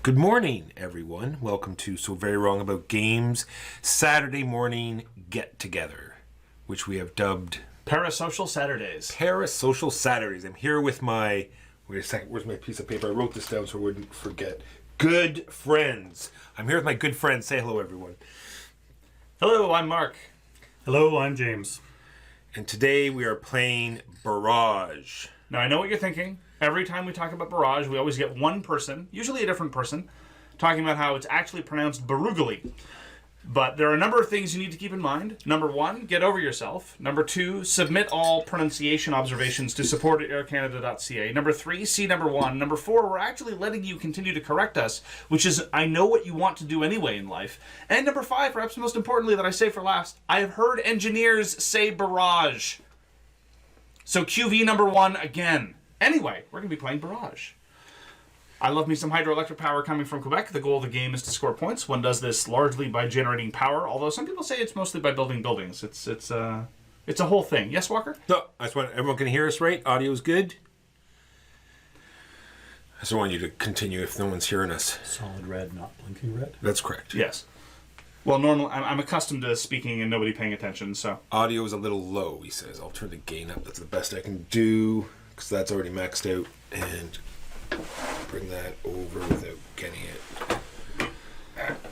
Good morning, everyone. Welcome to So Very Wrong About Games Saturday morning get-together, which we have dubbed Parasocial Saturdays. Parasocial Saturdays. I'm here with my... Wait a second. Where's my piece of paper? I wrote this down so I wouldn't forget. Good friends. I'm here with my good friends. Say hello, everyone. Hello, I'm Mark. Hello, I'm James. And today we are playing Barrage. Now, I know what you're thinking. Every time we talk about Barrage, we always get one person, usually a different person, talking about how it's actually pronounced Barugally. But there are a number of things you need to keep in mind. Number one, get over yourself. Number two, submit all pronunciation observations to support at aircanada.ca. Number three, see number one. Number four, we're actually letting you continue to correct us, which is, I know what you want to do anyway in life. And number five, perhaps most importantly that I say for last, I have heard engineers say Barrage. So QV number one again. Anyway, we're going to be playing Barrage. I love me some hydroelectric power coming from Quebec. The goal of the game is to score points. One does this largely by generating power, although some people say it's mostly by building buildings. It's a whole thing. Yes, Walker? No, I just want everyone can hear us right. Audio's good. I just want you to continue if no one's hearing us. Solid red, not blinking red. That's correct. Yes. Well, normally I'm accustomed to speaking and nobody paying attention, so. Audio is a little low, he says. I'll turn the gain up. That's the best I can do, because that's already maxed out. And bring that over without getting it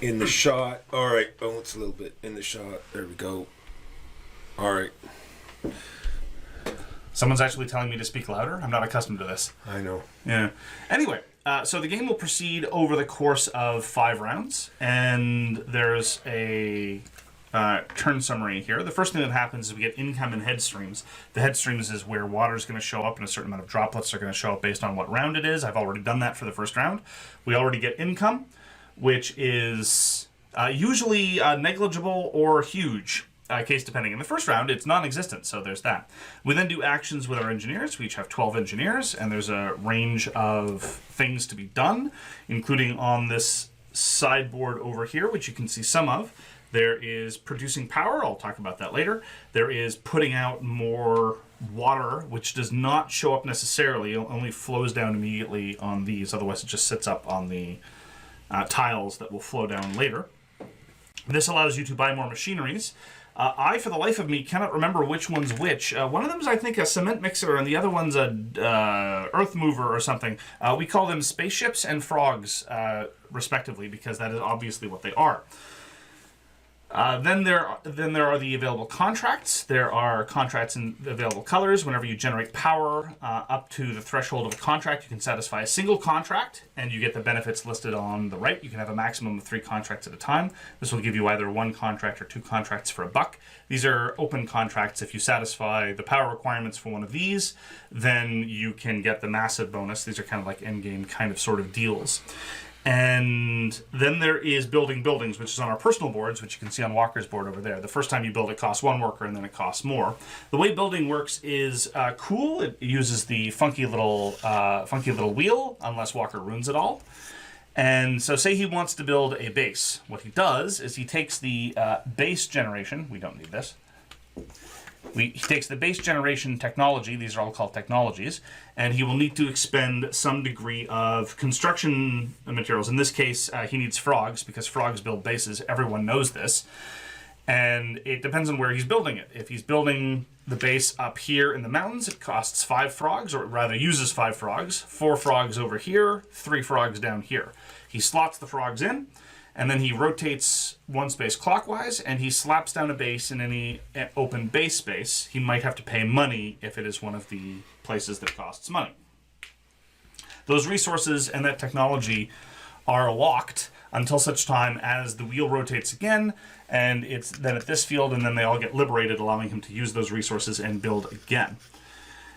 in the shot. All right. Oh, it's a little bit in the shot. There we go. All right. Someone's actually telling me to speak louder. I'm not accustomed to this. I know. Yeah. Anyway, so the game will proceed over the course of 5 rounds, and there's a turn summary here. The first thing that happens is we get income and head streams. The head streams is where water is going to show up, and a certain amount of droplets are going to show up based on what round it is. I've already done that for the first round. We already get income, which is usually negligible or huge. Case depending. In the first round, it's non-existent, so there's that. We then do actions with our engineers. We each have 12 engineers, and there's a range of things to be done, including on this sideboard over here, which you can see some of. There is producing power. I'll talk about that later. There is putting out more water, which does not show up necessarily. It only flows down immediately on these. Otherwise, it just sits up on the tiles that will flow down later. This allows you to buy more machineries. I, for the life of me, cannot remember which one's which. One of them is, I think, a cement mixer, and the other one's a earth mover or something. We call them spaceships and frogs, respectively, because that is obviously what they are. Then there are the available contracts. There are contracts in available colors. Whenever you generate power up to the threshold of a contract, you can satisfy a single contract, and you get the benefits listed on the right. You can have a maximum of 3 contracts at a time. This will give you either 1 contract or 2 contracts for $1. These are open contracts. If you satisfy the power requirements for one of these, then you can get the massive bonus. These are kind of like endgame kind of sort of deals. And then there is building buildings, which is on our personal boards, which you can see on Walker's board over there. The first time you build it costs 1 worker, and then it costs more. The way building works is cool. It uses the funky little wheel, unless Walker ruins it all. And so say he wants to build a base. What he does is he takes the base generation. We don't need this. He takes the base generation technology, these are all called technologies, and he will need to expend some degree of construction materials. In this case, he needs frogs, because frogs build bases. Everyone knows this. And it depends on where he's building it. If he's building the base up here in the mountains, it costs 5 frogs, or rather uses 5 frogs, 4 frogs over here, 3 frogs down here. He slots the frogs in, and then he rotates 1 space clockwise, and he slaps down a base in any open base space. He might have to pay money if it is one of the places that costs money. Those resources and that technology are locked until such time as the wheel rotates again, and it's then at this field, and then they all get liberated, allowing him to use those resources and build again.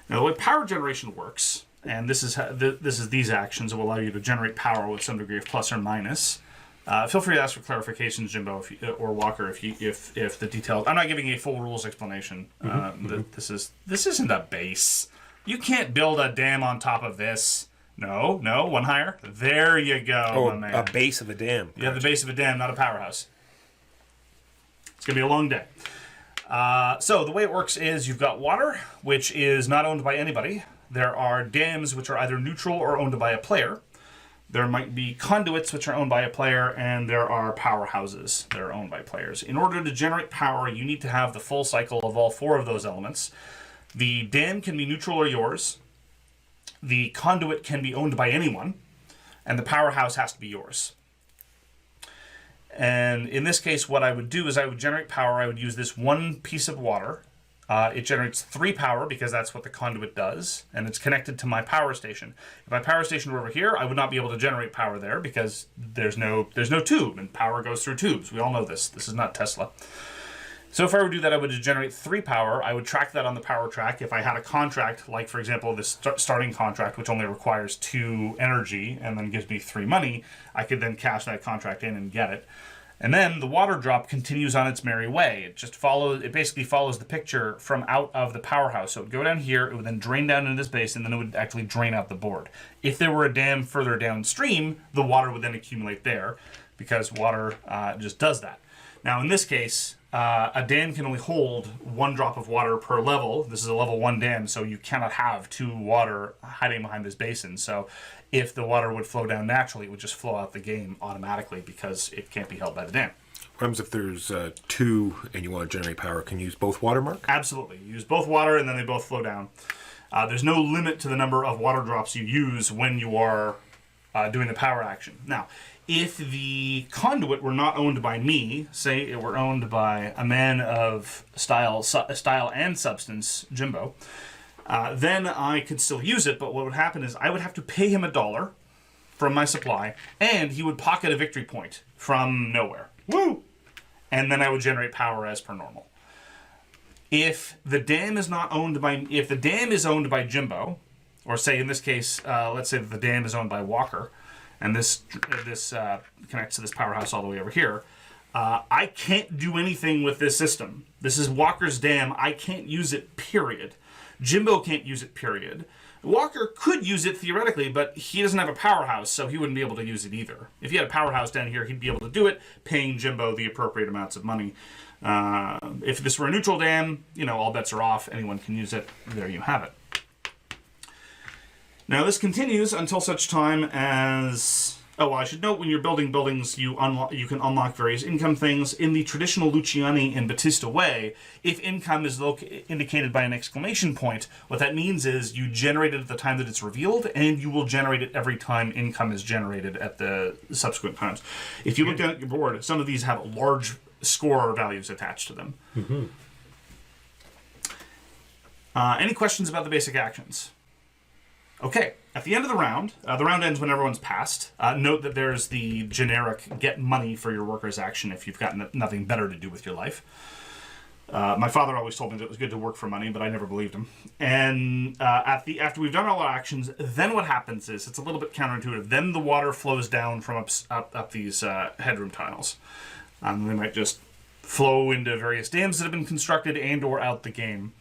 Now, the way power generation works, and this is these actions that will allow you to generate power with some degree of plus or minus. Feel free to ask for clarifications, Jimbo, or Walker, if the details. I'm not giving a full rules explanation. This isn't a base. You can't build a dam on top of this. No, 1 higher. There you go, my man. A base of a dam. You have the base of a dam, not a powerhouse. It's gonna be a long day. So the way it works is you've got water, which is not owned by anybody. There are dams which are either neutral or owned by a player. There might be conduits, which are owned by a player, and there are powerhouses that are owned by players. In order to generate power, you need to have the full cycle of all 4 of those elements. The dam can be neutral or yours. The conduit can be owned by anyone. And the powerhouse has to be yours. And in this case, what I would do is I would generate power. I would use this one piece of water. It generates 3 power because that's what the conduit does, and it's connected to my power station. If my power station were over here, I would not be able to generate power there because there's no tube, and power goes through tubes. We all know this. This is not Tesla. So if I were to do that, I would generate 3 power. I would track that on the power track. If I had a contract, like for example this starting contract, which only requires 2 energy and then gives me 3 money, I could then cash that contract in and get it. And then the water drop continues on its merry way. It basically follows the picture from out of the powerhouse. So it would go down here, it would then drain down into this basin, and then it would actually drain out the board. If there were a dam further downstream, the water would then accumulate there because water just does that. Now in this case, a dam can only hold 1 drop of water per level. This is a level 1 dam, so you cannot have 2 water hiding behind this basin. So if the water would flow down naturally, it would just flow out the game automatically because it can't be held by the dam. What happens if there's 2 and you want to generate power? Can you use both watermark? Absolutely. You use both water and then they both flow down. There's no limit to the number of water drops you use when you are doing the power action. Now, if the conduit were not owned by me, say it were owned by a man of style and substance, Jimbo, then I could still use it, but what would happen is I would have to pay him $1 from my supply, and he would pocket a victory point from nowhere. Woo! And then I would generate power as per normal. If the dam is owned by Jimbo, or say in this case, let's say that the dam is owned by Walker, and this connects to this powerhouse all the way over here, I can't do anything with this system. This is Walker's dam. I can't use it, period. Jimbo can't use it, period. Walker could use it theoretically, but he doesn't have a powerhouse, so he wouldn't be able to use it either. If he had a powerhouse down here, he'd be able to do it, paying Jimbo the appropriate amounts of money. If this were a neutral dam, all bets are off. Anyone can use it. There you have it. Now this continues until such time as... Oh, well, I should note when you're building buildings, you can unlock various income things. In the traditional Luciani and Batista way, if income is indicated by an exclamation point, what that means is you generate it at the time that it's revealed, and you will generate it every time income is generated at the subsequent times. If you look down at your board, some of these have large score values attached to them. Mm-hmm. Any questions about the basic actions? Okay, at the end of the round ends when everyone's passed. Note that there's the generic get money for your workers action if you've got nothing better to do with your life. My father always told me that it was good to work for money, but I never believed him. And after we've done all our actions, then what happens is, it's a little bit counterintuitive, then the water flows down from up these headroom tiles. They might just flow into various dams that have been constructed and or out the game.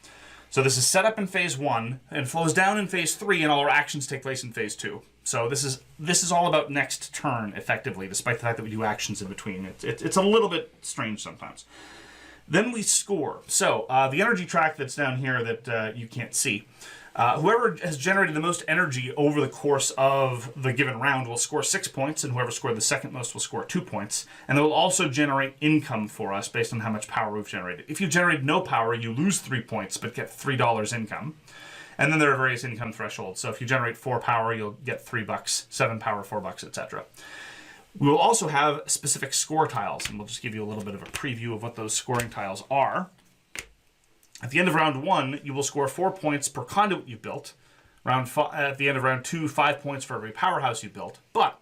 So this is set up in phase 1 and flows down in phase 3, and all our actions take place in phase 2. So this is all about next turn, effectively, despite the fact that we do actions in between. It's a little bit strange sometimes. Then we score. So the energy track that's down here that you can't see. Whoever has generated the most energy over the course of the given round will score 6 points, and whoever scored the second most will score 2 points. And they will also generate income for us based on how much power we've generated. If you generate no power, you lose 3 points, but get $3 income. And then there are various income thresholds. So if you generate 4 power, you'll get $3, 7 power, $4, etc. We will also have specific score tiles, and we'll just give you a little bit of a preview of what those scoring tiles are. At the end of round 1, you will score 4 points per conduit you've built. At the end of round 2, 5 points for every powerhouse you built. But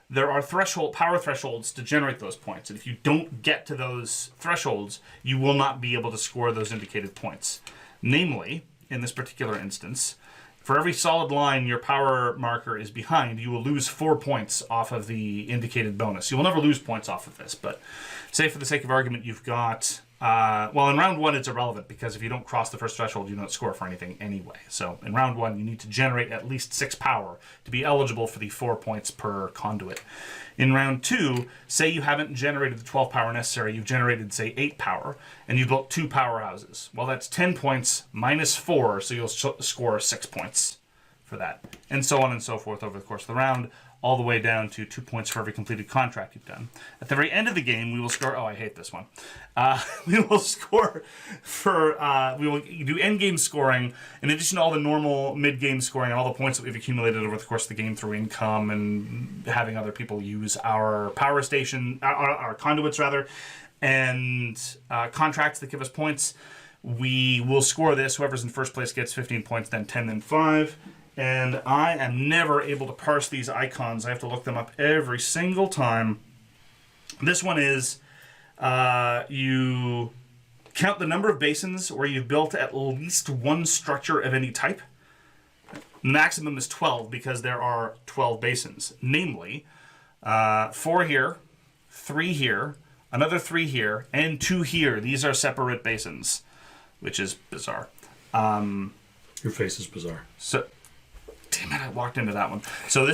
there are power thresholds to generate those points. And if you don't get to those thresholds, you will not be able to score those indicated points. Namely, in this particular instance, for every solid line your power marker is behind, you will lose 4 points off of the indicated bonus. You will never lose points off of this, but say for the sake of argument you've got... well, in round 1 it's irrelevant, because if you don't cross the first threshold, you don't score for anything anyway. So in round 1 you need to generate at least 6 power to be eligible for the 4 points per conduit. In round 2, say you haven't generated the 12 power necessary, you've generated, say, 8 power, and you built 2 powerhouses. Well, that's 10 points minus 4, so you'll score 6 points for that. And so on and so forth over the course of the round. all the way down to 2 points for every completed contract you've done. At the very end of the game, we will score... Oh, I hate this one. We will score for... we will do end-game scoring, in addition to all the normal mid-game scoring and all the points that we've accumulated over the course of the game through income and having other people use our power station... our conduits, rather, and contracts that give us points. We will score this. Whoever's in first place gets 15 points, then 10, then 5. And I am never able to parse these icons. I have to look them up every single time. This one is you count the number of basins where you've built at least one structure of any type. Maximum is 12 because there are 12 basins. Namely, 4 here, 3 here, another 3 here, and 2 here. These are separate basins, which is bizarre. Your face is bizarre. So... Damn it, I walked into that one. So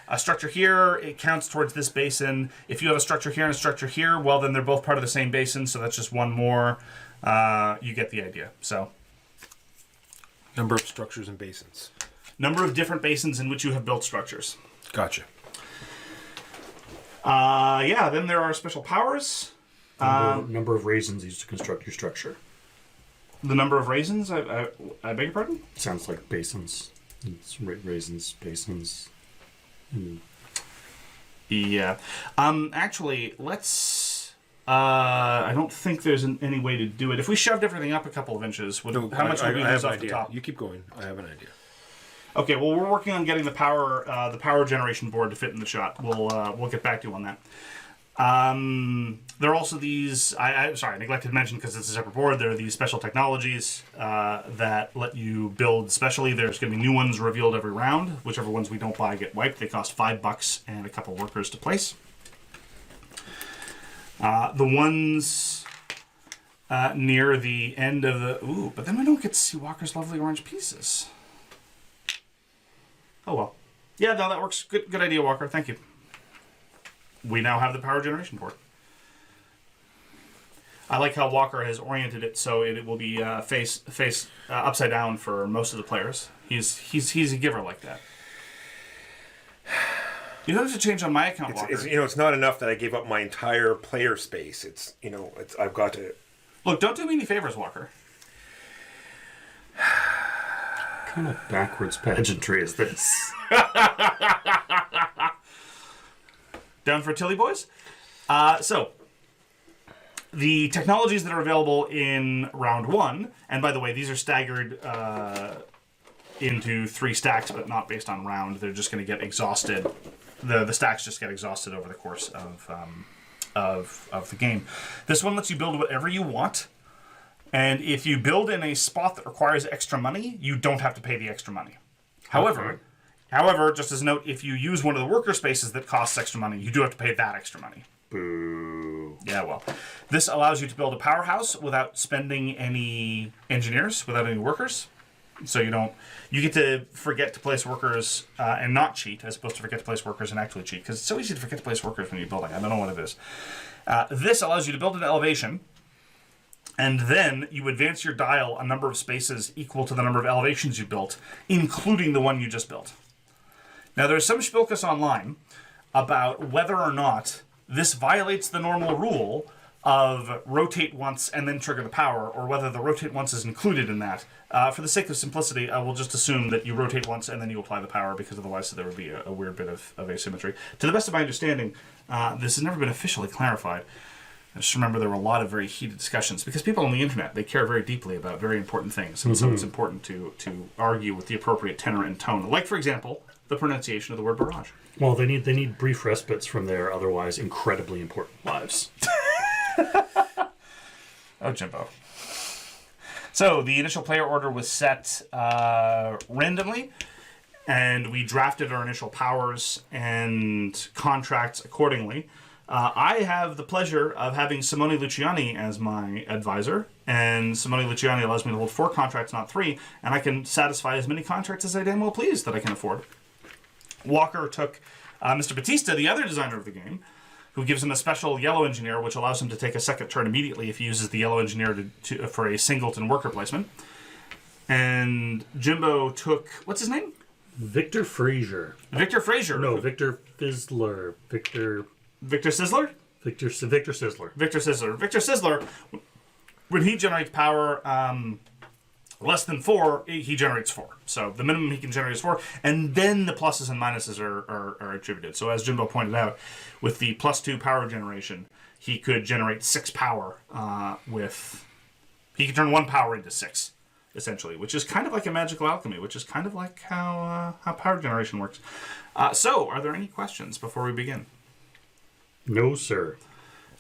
a structure here, it counts towards this basin. If you have a structure here and a structure here, well, then they're both part of the same basin, so that's just one more. You get the idea. So, Number of structures and basins. Number of different basins in which you have built structures. Gotcha. Yeah, then there are special powers. Number of raisins used to construct your structure. The number of raisins? I beg your pardon? Sounds like basins. It's raisins, basins. Yeah. Actually, let's... I don't think there's any way to do it. If we shoved everything up a couple of inches, how much would we lose off the top? You keep going. I have an idea. Okay, well, we're working on getting the power generation board to fit in the shot. We'll get back to you on that. There are also these... Sorry, I neglected to mention because it's a separate board. There are these special technologies that let you build specially. There's going to be new ones revealed every round. Whichever ones we don't buy get wiped. They cost $5 and a couple workers to place. The ones near the end of the... Ooh, but then we don't get to see Walker's lovely orange pieces. Oh, well. Yeah, no, that works. Good idea, Walker. Thank you. We now have the power generation board. I like how Walker has oriented it so it will be face upside down for most of the players. He's a giver like that. You don't have to change on my account, Walker. It's not enough that I gave up my entire player space. I've got to... Look, don't do me any favors, Walker. What kind of backwards pageantry is this? Down for Tilly boys? So, the technologies that are available in round 1, and by the way, these are staggered into 3 stacks, but not based on round. They're just going to get exhausted. The stacks just get exhausted over the course of the game. This one lets you build whatever you want, and if you build in a spot that requires extra money, you don't have to pay the extra money. However, just as a note, if you use one of the worker spaces that costs extra money, you do have to pay that extra money. Boo. Yeah, well. This allows you to build a powerhouse without spending any engineers, without any workers. So you get to forget to place workers and not cheat, as opposed to forget to place workers and actually cheat. Because it's so easy to forget to place workers when you're building. I don't know what it is. This allows you to build an elevation, and then you advance your dial a number of spaces equal to the number of elevations you built, including the one you just built. Now, there's some spilkus online about whether or not this violates the normal rule of rotate once and then trigger the power, or whether the rotate once is included in that. For the sake of simplicity, I will just assume that you rotate once and then you apply the power, because otherwise there would be a weird bit of asymmetry. To the best of my understanding, this has never been officially clarified. I just remember there were a lot of very heated discussions, because people on the internet, they care very deeply about very important things, and so it's important to argue with the appropriate tenor and tone. Like, for example, the pronunciation of the word barrage. Well, they need brief respites from their otherwise incredibly important lives. Oh, Jimbo. So, the initial player order was set randomly, and we drafted our initial powers and contracts accordingly. I have the pleasure of having Simone Luciani as my advisor, and Simone Luciani allows me to hold 4 contracts, not 3, and I can satisfy as many contracts as I damn well please that I can afford. Walker took Mr. Batista, the other designer of the game, who gives him a special yellow engineer, which allows him to take a second turn immediately if he uses the yellow engineer for a singleton worker placement. And Jimbo took... What's his name? Victor Fraser. Victor Fraser. No, Victor Fizzler. Victor Sizzler? Victor Sizzler. Victor Sizzler. Victor Sizzler, when he generates power less than 4, he generates 4. So the minimum he can generate is 4, and then the pluses and minuses are attributed. So as Jimbo pointed out, with the +2 power generation, he could generate 6 power he could turn 1 power into 6, essentially, which is kind of like a magical alchemy, which is kind of like how power generation works. So, are there any questions before we begin? No, sir.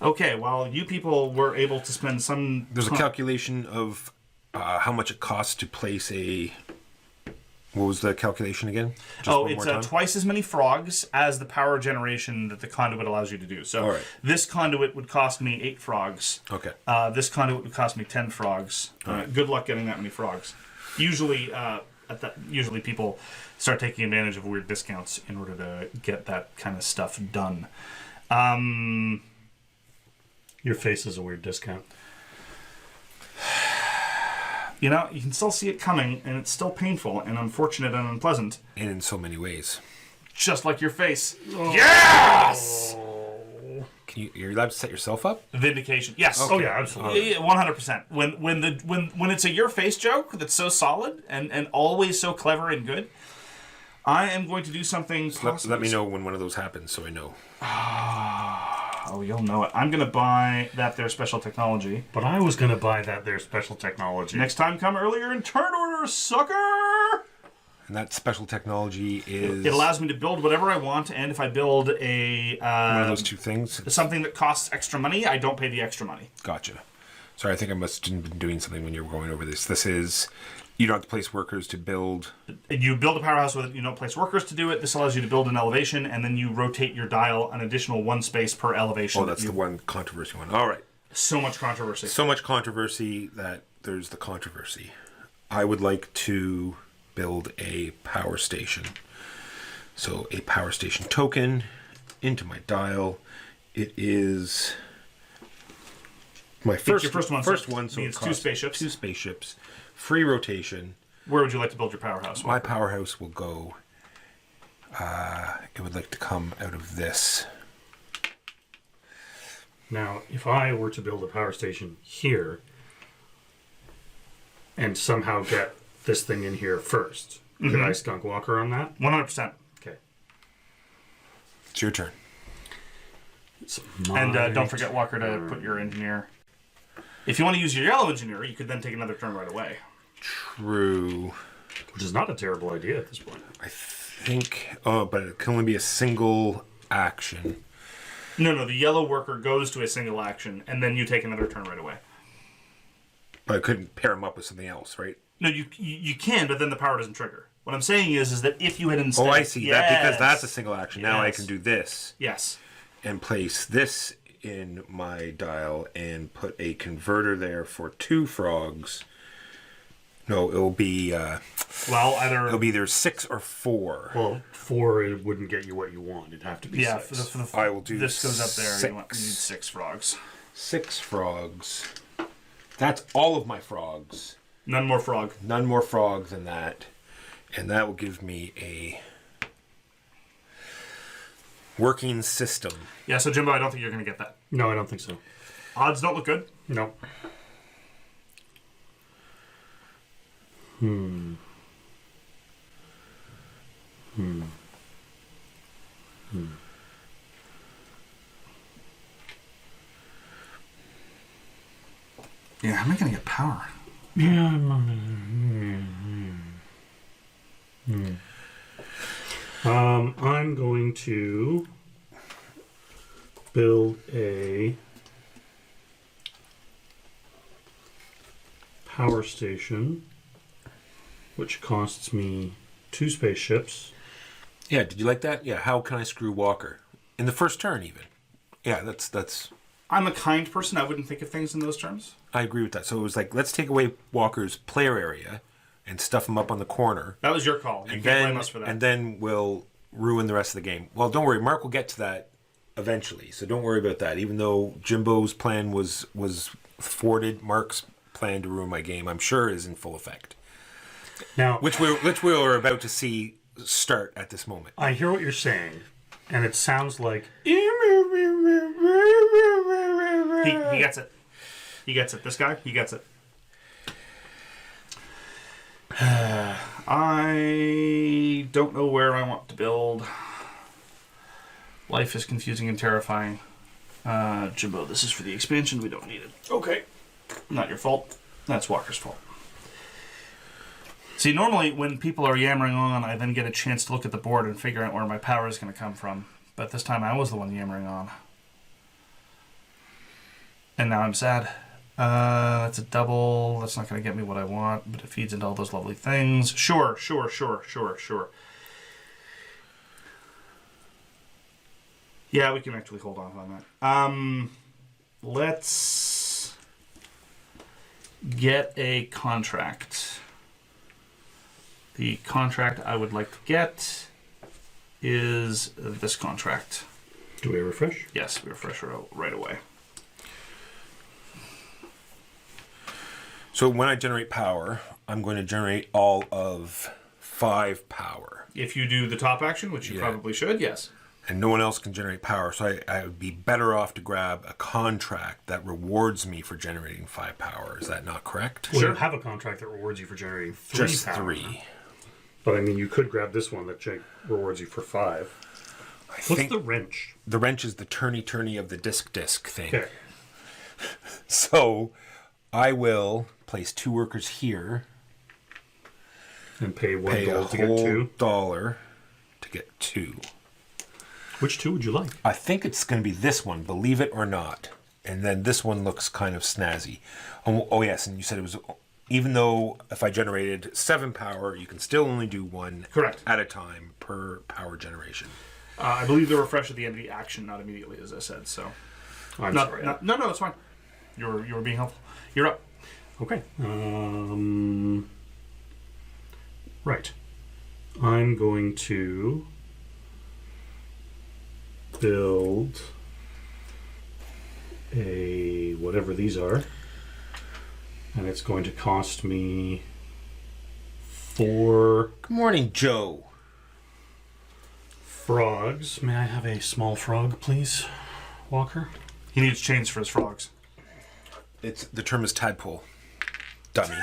Okay, well, you people were able to spend some... There's a calculation of how much it costs to place a... What was the calculation again? It's twice as many frogs as the power generation that the conduit allows you to do. So this conduit would cost me 8 frogs. Okay. This conduit would cost me 10 frogs. Good luck getting that many frogs. Usually people start taking advantage of weird discounts in order to get that kind of stuff done. Your face is a weird discount. You know, you can still see it coming, and it's still painful and unfortunate and unpleasant. And in so many ways. Just like your face. Oh. Yes! You're allowed to set yourself up? Vindication. Yes. Okay. Oh, yeah, absolutely. Yeah, 100%. When it's a your face joke that's so solid and always so clever and good, I am going to do something... Let me know when one of those happens so I know. Oh, you'll know it. I'm going to buy that there special technology. But I was going to buy that there special technology. Next time, come earlier in turn order, sucker! And that special technology is... It allows me to build whatever I want, and if I build a... one of those two things? Something that costs extra money, I don't pay the extra money. Gotcha. Sorry, I think I must have been doing something when you were going over this. This is... You don't have to place workers to build... You build a powerhouse with it, you don't place workers to do it. This allows you to build an elevation, and then you rotate your dial an additional 1 space per elevation. Oh, that's the one controversy one. All right. So much controversy. So much controversy that there's the controversy. I would like to build a power station. So a power station token into my dial. It is... My first one, so it's 2 spaceships. 2 spaceships. Free rotation. Where would you like to build your powerhouse? My powerhouse will go... it would like to come out of this. Now, if I were to build a power station here and somehow get this thing in here first, could I skunk walker on that? 100%. Okay. It's your turn. And don't forget, Walker, to put your engineer... If you want to use your yellow engineer, you could then take another turn right away. True. Which is not a terrible idea at this point. I think... Oh, but it can only be a single action. No, the yellow worker goes to a single action, and then you take another turn right away. But I couldn't pair him up with something else, right? No, you can, but then the power doesn't trigger. What I'm saying is that if you had instead... Oh, I see. Yes. That because that's a single action. Now I can do this. Yes. And place this in my dial and put a converter there for 2 frogs. No, it'll be... It'll be either 6 or 4. Well, 4 it wouldn't get you what you want. It'd have to be 6. I will do this goes up there. 6. You need 6 frogs. 6 frogs. That's all of my frogs. None more frog. None more frog than that. And that will give me a working system. Yeah, so Jimbo, I don't think you're going to get that. No, I don't think so. Odds don't look good. No. Yeah, how am I going to get power? Yeah. I'm going to build a power station, which costs me 2 spaceships. Yeah, did you like that? Yeah, how can I screw Walker? In the first turn, even. Yeah, that's... I'm a kind person. I wouldn't think of things in those terms. I agree with that. So it was like, let's take away Walker's player area and stuff him up on the corner. That was your call. You can't blame us for that. And then we'll ruin the rest of the game. Well, don't worry. Mark will get to that eventually. So don't worry about that. Even though Jimbo's plan was thwarted, Mark's plan to ruin my game, I'm sure, is in full effect. Now, which we are about to see start at this moment. I hear what you're saying, and it sounds like He gets it. He gets it. This guy, he gets it. I don't know where I want to build. Life is confusing and terrifying. Jimbo, this is for the expansion. We don't need it. Okay. Not your fault. That's Walker's fault. See, normally when people are yammering on, I then get a chance to look at the board and figure out where my power is going to come from. But this time I was the one yammering on. And now I'm sad. That's a double. That's not going to get me what I want, but it feeds into all those lovely things. Sure. Yeah, we can actually hold off on that. Let's get a contract. The contract I would like to get is this contract. Do we refresh? Yes, we refresh right away. So when I generate power, I'm going to generate all of 5 power. If you do the top action, which you probably should, yes. And no one else can generate power, so I would be better off to grab a contract that rewards me for generating 5 power. Is that not correct? Well, you have a contract that rewards you for generating 3 Just power. 3. But I mean, you could grab this one that rewards you for 5. What's the wrench? The wrench is the turny of the disc thing. Okay. So I will place 2 workers here. And pay $1 Pay a to get whole 2. $1 to get 2. Which 2 would you like? I think it's going to be this one, believe it or not. And then this one looks kind of snazzy. Oh yes, and you said it was... Even though if I generated 7 power, you can still only do 1 Correct. at a time per power generation. I believe the refresh at the end of the action, not immediately, as I said. So, I'm sorry. No, it's fine. You were being helpful. You're up. Okay. Right. I'm going to build a whatever these are. And it's going to cost me 4 Good morning, Joe. frogs. May I have a small frog, please, Walker? He needs chains for his frogs. The term is tadpole. Dummy.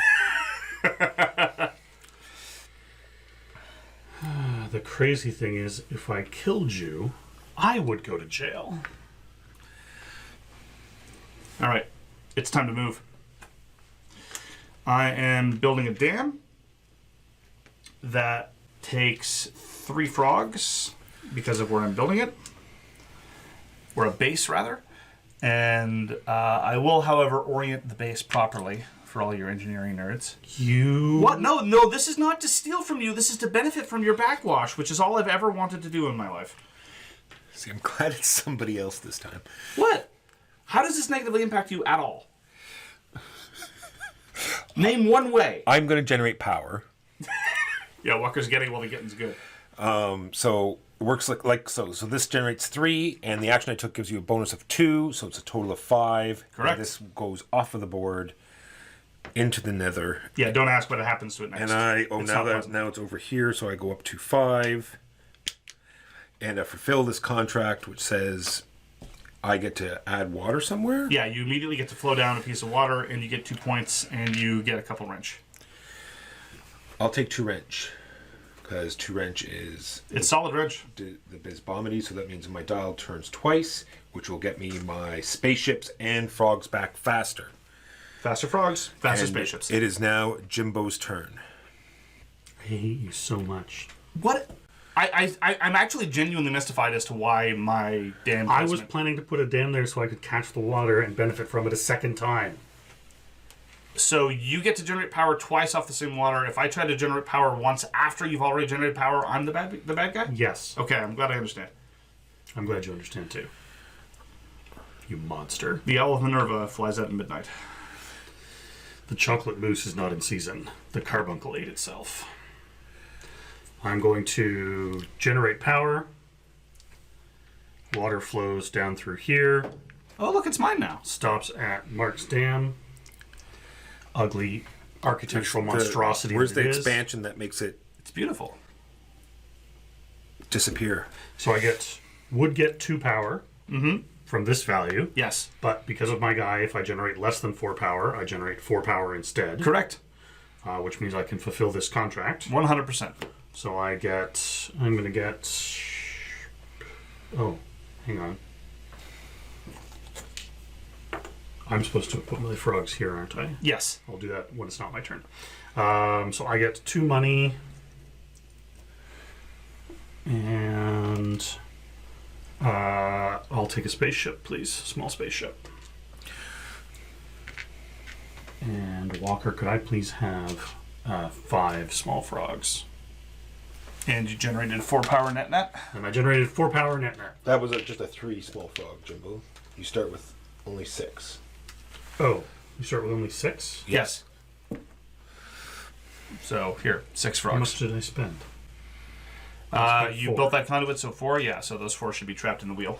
The crazy thing is, if I killed you, I would go to jail. All right. It's time to move. I am building a dam that takes 3 frogs because of where I'm building it. Or a base, rather. And I will, however, orient the base properly for all your engineering nerds. What? No, this is not to steal from you. This is to benefit from your backwash, which is all I've ever wanted to do in my life. See, I'm glad it's somebody else this time. What? How does this negatively impact you at all? Name one way. I'm going to generate power. Yeah, Walker's getting while the getting's good. So it works like so. So this generates 3, and the action I took gives you a bonus of 2, so it's a total of 5. Correct. And this goes off of the board into the nether. Yeah, don't ask what happens to it next. And now it's over here, so I go up to 5. And I fulfill this contract, which says I get to add water somewhere. Yeah, you immediately get to flow down a piece of water, and you get 2 points, and you get a couple wrench. I'll take 2 wrench, because 2 wrench is... It's solid wrench. The Bisbomedy, so that means my dial turns twice, which will get me my spaceships and frogs back faster. Faster frogs, faster And spaceships. It is now Jimbo's turn. I hate you so much. What? I'm actually genuinely mystified as to why my dam I was placement- planning to put a dam there so I could catch the water and benefit from it a second time. So you get to generate power twice off the same water. If I try to generate power once after you've already generated power, I'm the bad guy? Yes. Okay, I'm glad I understand. I'm glad you understand too. You monster. The Owl of Minerva flies out at midnight. The chocolate mousse is not in season. The carbuncle ate itself. I'm going to generate power. Water flows down through here. Oh, look, it's mine now. Stops at Mark's Dam. Ugly architectural monstrosity. Where's that the it is. expansion that makes it... It's beautiful. disappear. So I would get 2 power from this value. Yes. But because of my guy, if I generate less than 4 power, I generate 4 power instead. Correct. Which means I can fulfill this contract. 100%. So I'm going to get... Oh, hang on. I'm supposed to put my frogs here, aren't I? Yes. I'll do that when it's not my turn. So I get 2 money. And I'll take a spaceship, please. Small spaceship. And Walker, could I please have 5 small frogs? And you generated 4 power net. And I generated 4 power net. That was just a 3 small frog, Jimbo. You start with only 6. Oh, you start with only 6? Yes. So here, 6 How much frogs. did I spend? You 4. built that conduit, so 4. Yeah. So those 4 should be trapped in the wheel.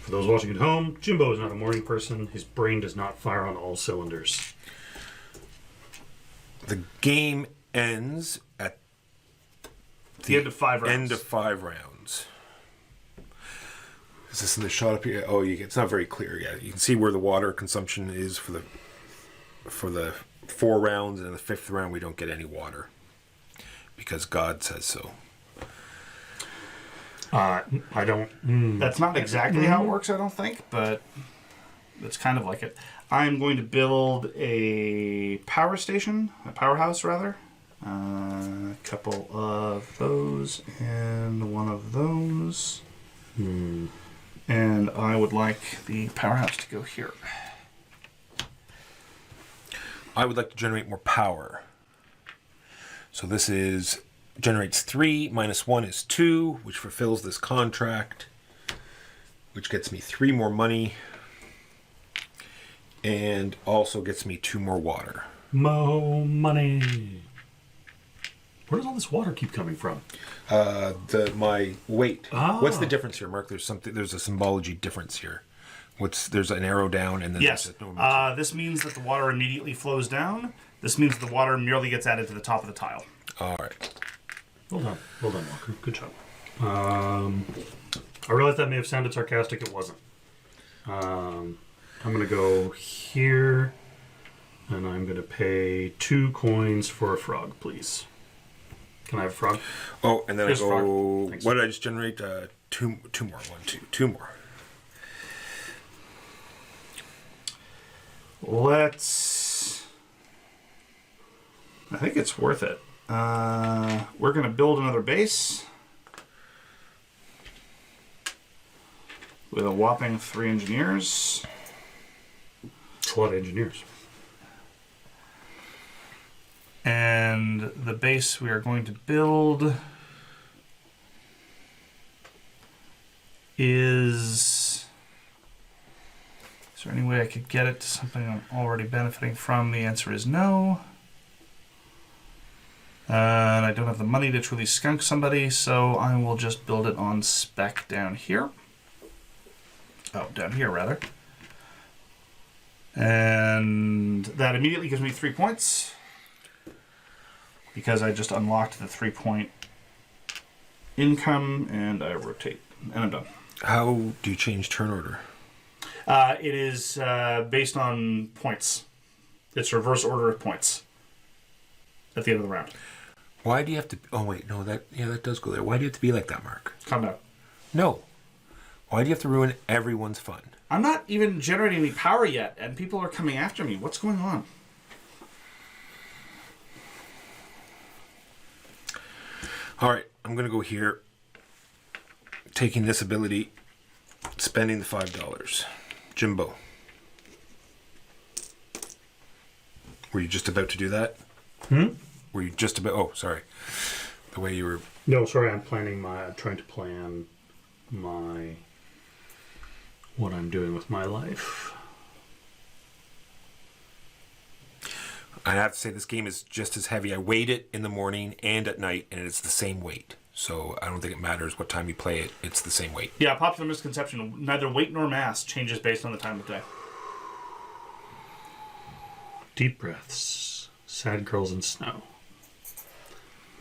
For those watching at home, Jimbo is not a morning person. His brain does not fire on all cylinders. The game ends at The end of 5 rounds. end of 5 rounds. Is this in the shot up here? Oh, it's not very clear yet. You can see where the water consumption is for the 4 rounds, and in the 5th round we don't get any water because God says so. I don't... That's not exactly how it works, I don't think, but it's kind of like it. I'm going to build a power station, a powerhouse rather. A couple of those and one of those. And I would like the powerhouse to go here. I would like to generate more power. So this generates 3, minus 1 is 2, which fulfills this contract, which gets me 3 more money, and also gets me 2 more water. Mo money. Where does all this water keep coming from? My weight. Ah. What's the difference here, Mark? There's a symbology difference here. There's an arrow down, and then Yes. there's a normal. This means that the water immediately flows down. This means the water merely gets added to the top of the tile. All right. Well done, Walker. Good job. I realize that may have sounded sarcastic. It wasn't. I'm going to go here, and I'm going to pay 2 coins for a frog, please. Can I have a frog? Oh, and then Here's I go. frog. Thanks. What did I just generate? 2 more. 1, 2. 2 more. I think it's worth it. We're going to build another base with a whopping 3 engineers. It's a lot of engineers. And the base we are going to build is there any way I could get it to something I'm already benefiting from? The answer is no. And I don't have the money to truly skunk somebody, so I will just build it on spec down here. Oh, down here, rather. And that immediately gives me 3 points. Because I just unlocked the 3-point income, and I rotate. And I'm done. How do you change turn order? It is based on points. It's reverse order of points at the end of the round. Why do you have to? Oh wait, no, that does go there. Why do you have to be like that, Mark? Calm down. No. Why do you have to ruin everyone's fun? I'm not even generating any power yet, and people are coming after me. What's going on? All right, I'm gonna go here. Taking this ability, spending the $5. Jimbo, were you just about to do that? Were you just about? Oh, sorry. The way you were. No, sorry. I'm trying to plan what I'm doing with my life. I have to say this game is just as heavy. I weighed it in the morning and at night, and it's the same weight. So I don't think it matters what time you play it. It's the same weight. Yeah, popular misconception. Neither weight nor mass changes based on the time of day. Deep breaths. Sad girls in snow.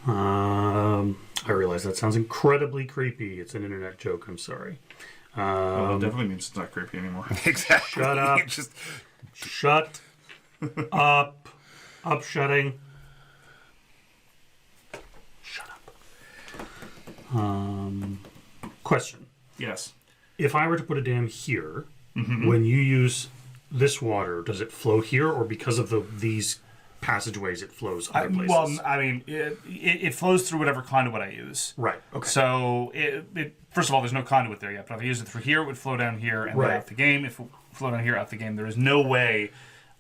I realize that sounds incredibly creepy. It's an internet joke. I'm sorry. Well, that definitely means it's not creepy anymore. Exactly. Shut up. Just Shut up. Upshutting. Shut up. Question. Yes. If I were to put a dam here, when you use this water, does it flow here, or because of these passageways it flows other places? Well, I mean, it flows through whatever conduit I use. Right. Okay. So, first of all, there's no conduit there yet. But if I use it through here, it would flow down here and then Right. out the game. If it flow down here, out the game, there is no way.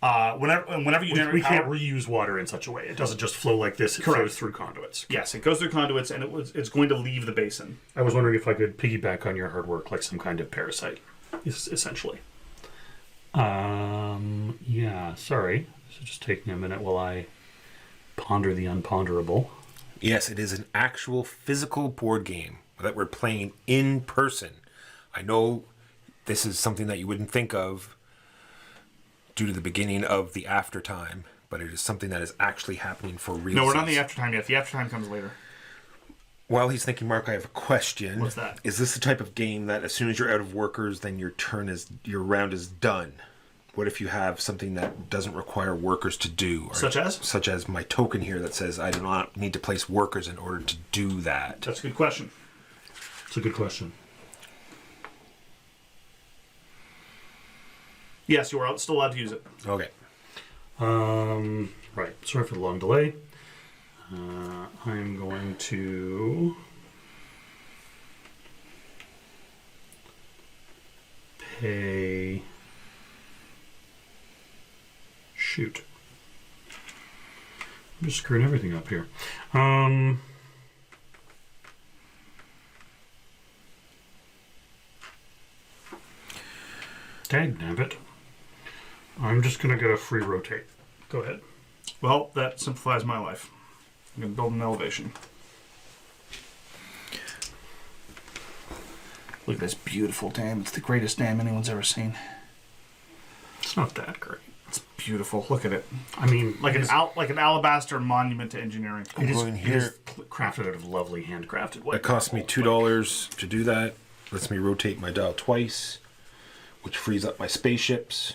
Whenever you generate we power, can't reuse water in such a way. It doesn't just flow like this. It flows through conduits. yes, it goes through conduits, and it's going to leave the basin. I was wondering if I could piggyback on your hard work like some kind of parasite, essentially. Yeah, sorry. So just taking a minute while I ponder the unponderable. yes, it is an actual physical board game that we're playing in person. I know this is something that you wouldn't think of due to the beginning of the after time, but it is something that is actually happening for real. No, we're not in the after time yet. The after time comes later. While he's thinking, Mark, I have a question. What's that? Is this the type of game that as soon as you're out of workers, then your round is done? What if you have something that doesn't require workers to do? Such as? Such as my token here that says I do not need to place workers in order to do that. That's a good question. It's a good question. Yes, you are still allowed to use it. Okay. Right. Sorry for the long delay. I'm going to pay. Shoot. I'm just screwing everything up here. Dagnabbit. I'm just going to get a free rotate. Go ahead. Well, that simplifies my life. I'm going to build an elevation. Look at this beautiful dam. It's the greatest dam anyone's ever seen. It's not that great. It's beautiful. Look at it. I mean, Like an alabaster monument to engineering. it is, going it here. is crafted out of lovely handcrafted wood. It cost me $2 to do that. Lets me rotate my dial twice, which frees up my spaceships.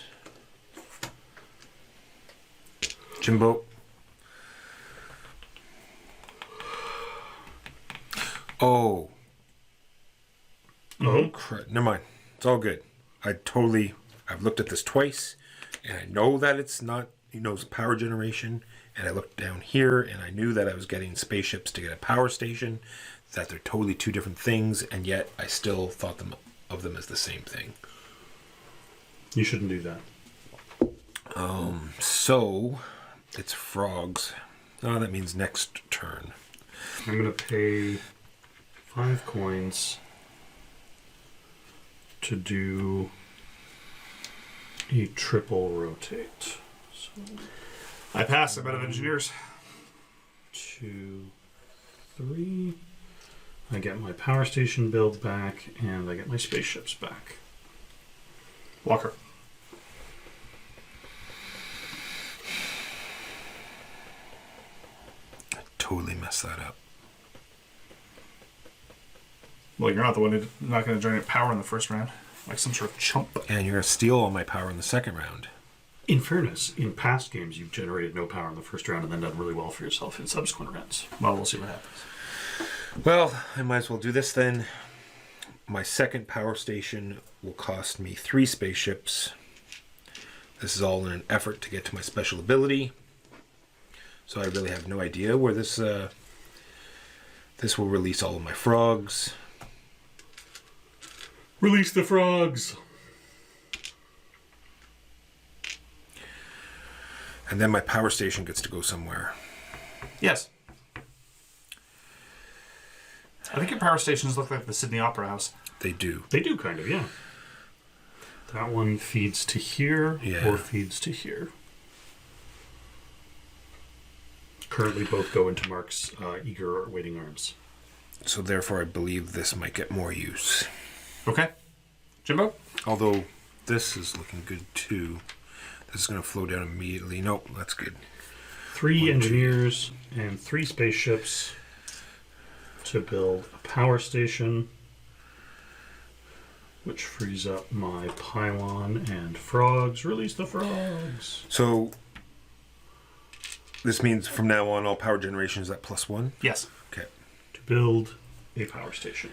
Jimbo. Oh. Oh, Never mind. It's all good. I've looked at this twice, and I know that it's not, it's power generation. And I looked down here, and I knew that I was getting spaceships to get a power station, that they're totally two different things, and yet I still thought of them as the same thing. you shouldn't do that. So, it's frogs. Oh, that means next turn. I'm going to pay 5 coins to do a triple rotate. So I pass. I'm out of engineers. 2, 3. I get my power station build back, and I get my spaceships back. Walker. Totally messed that up. Well, you're not the one who's not going to generate power in the first round. Like some sort of chump. And you're going to steal all my power in the second round. In fairness, in past games, you've generated no power in the first round and then done really well for yourself in subsequent rounds. Well, we'll see what happens. Well, I might as well do this then. My second power station will cost me 3 spaceships. This is all in an effort to get to my special ability. So I really have no idea where this will release all of my frogs. Release the frogs! And then my power station gets to go somewhere. Yes. I think your power stations look like the Sydney Opera House. They do. They do, kind of, yeah. That one feeds to here, Yeah. or feeds to here. Currently both go into Mark's eager or waiting arms. So therefore I believe this might get more use. Okay. Jimbo? Although this is looking good too. This is going to flow down immediately. Nope, that's good. 3 engineers and 3 spaceships to build a power station, which frees up my pylon and frogs. Release the frogs. So this means from now on all power generation is at +1? Yes. Okay. To build a power station.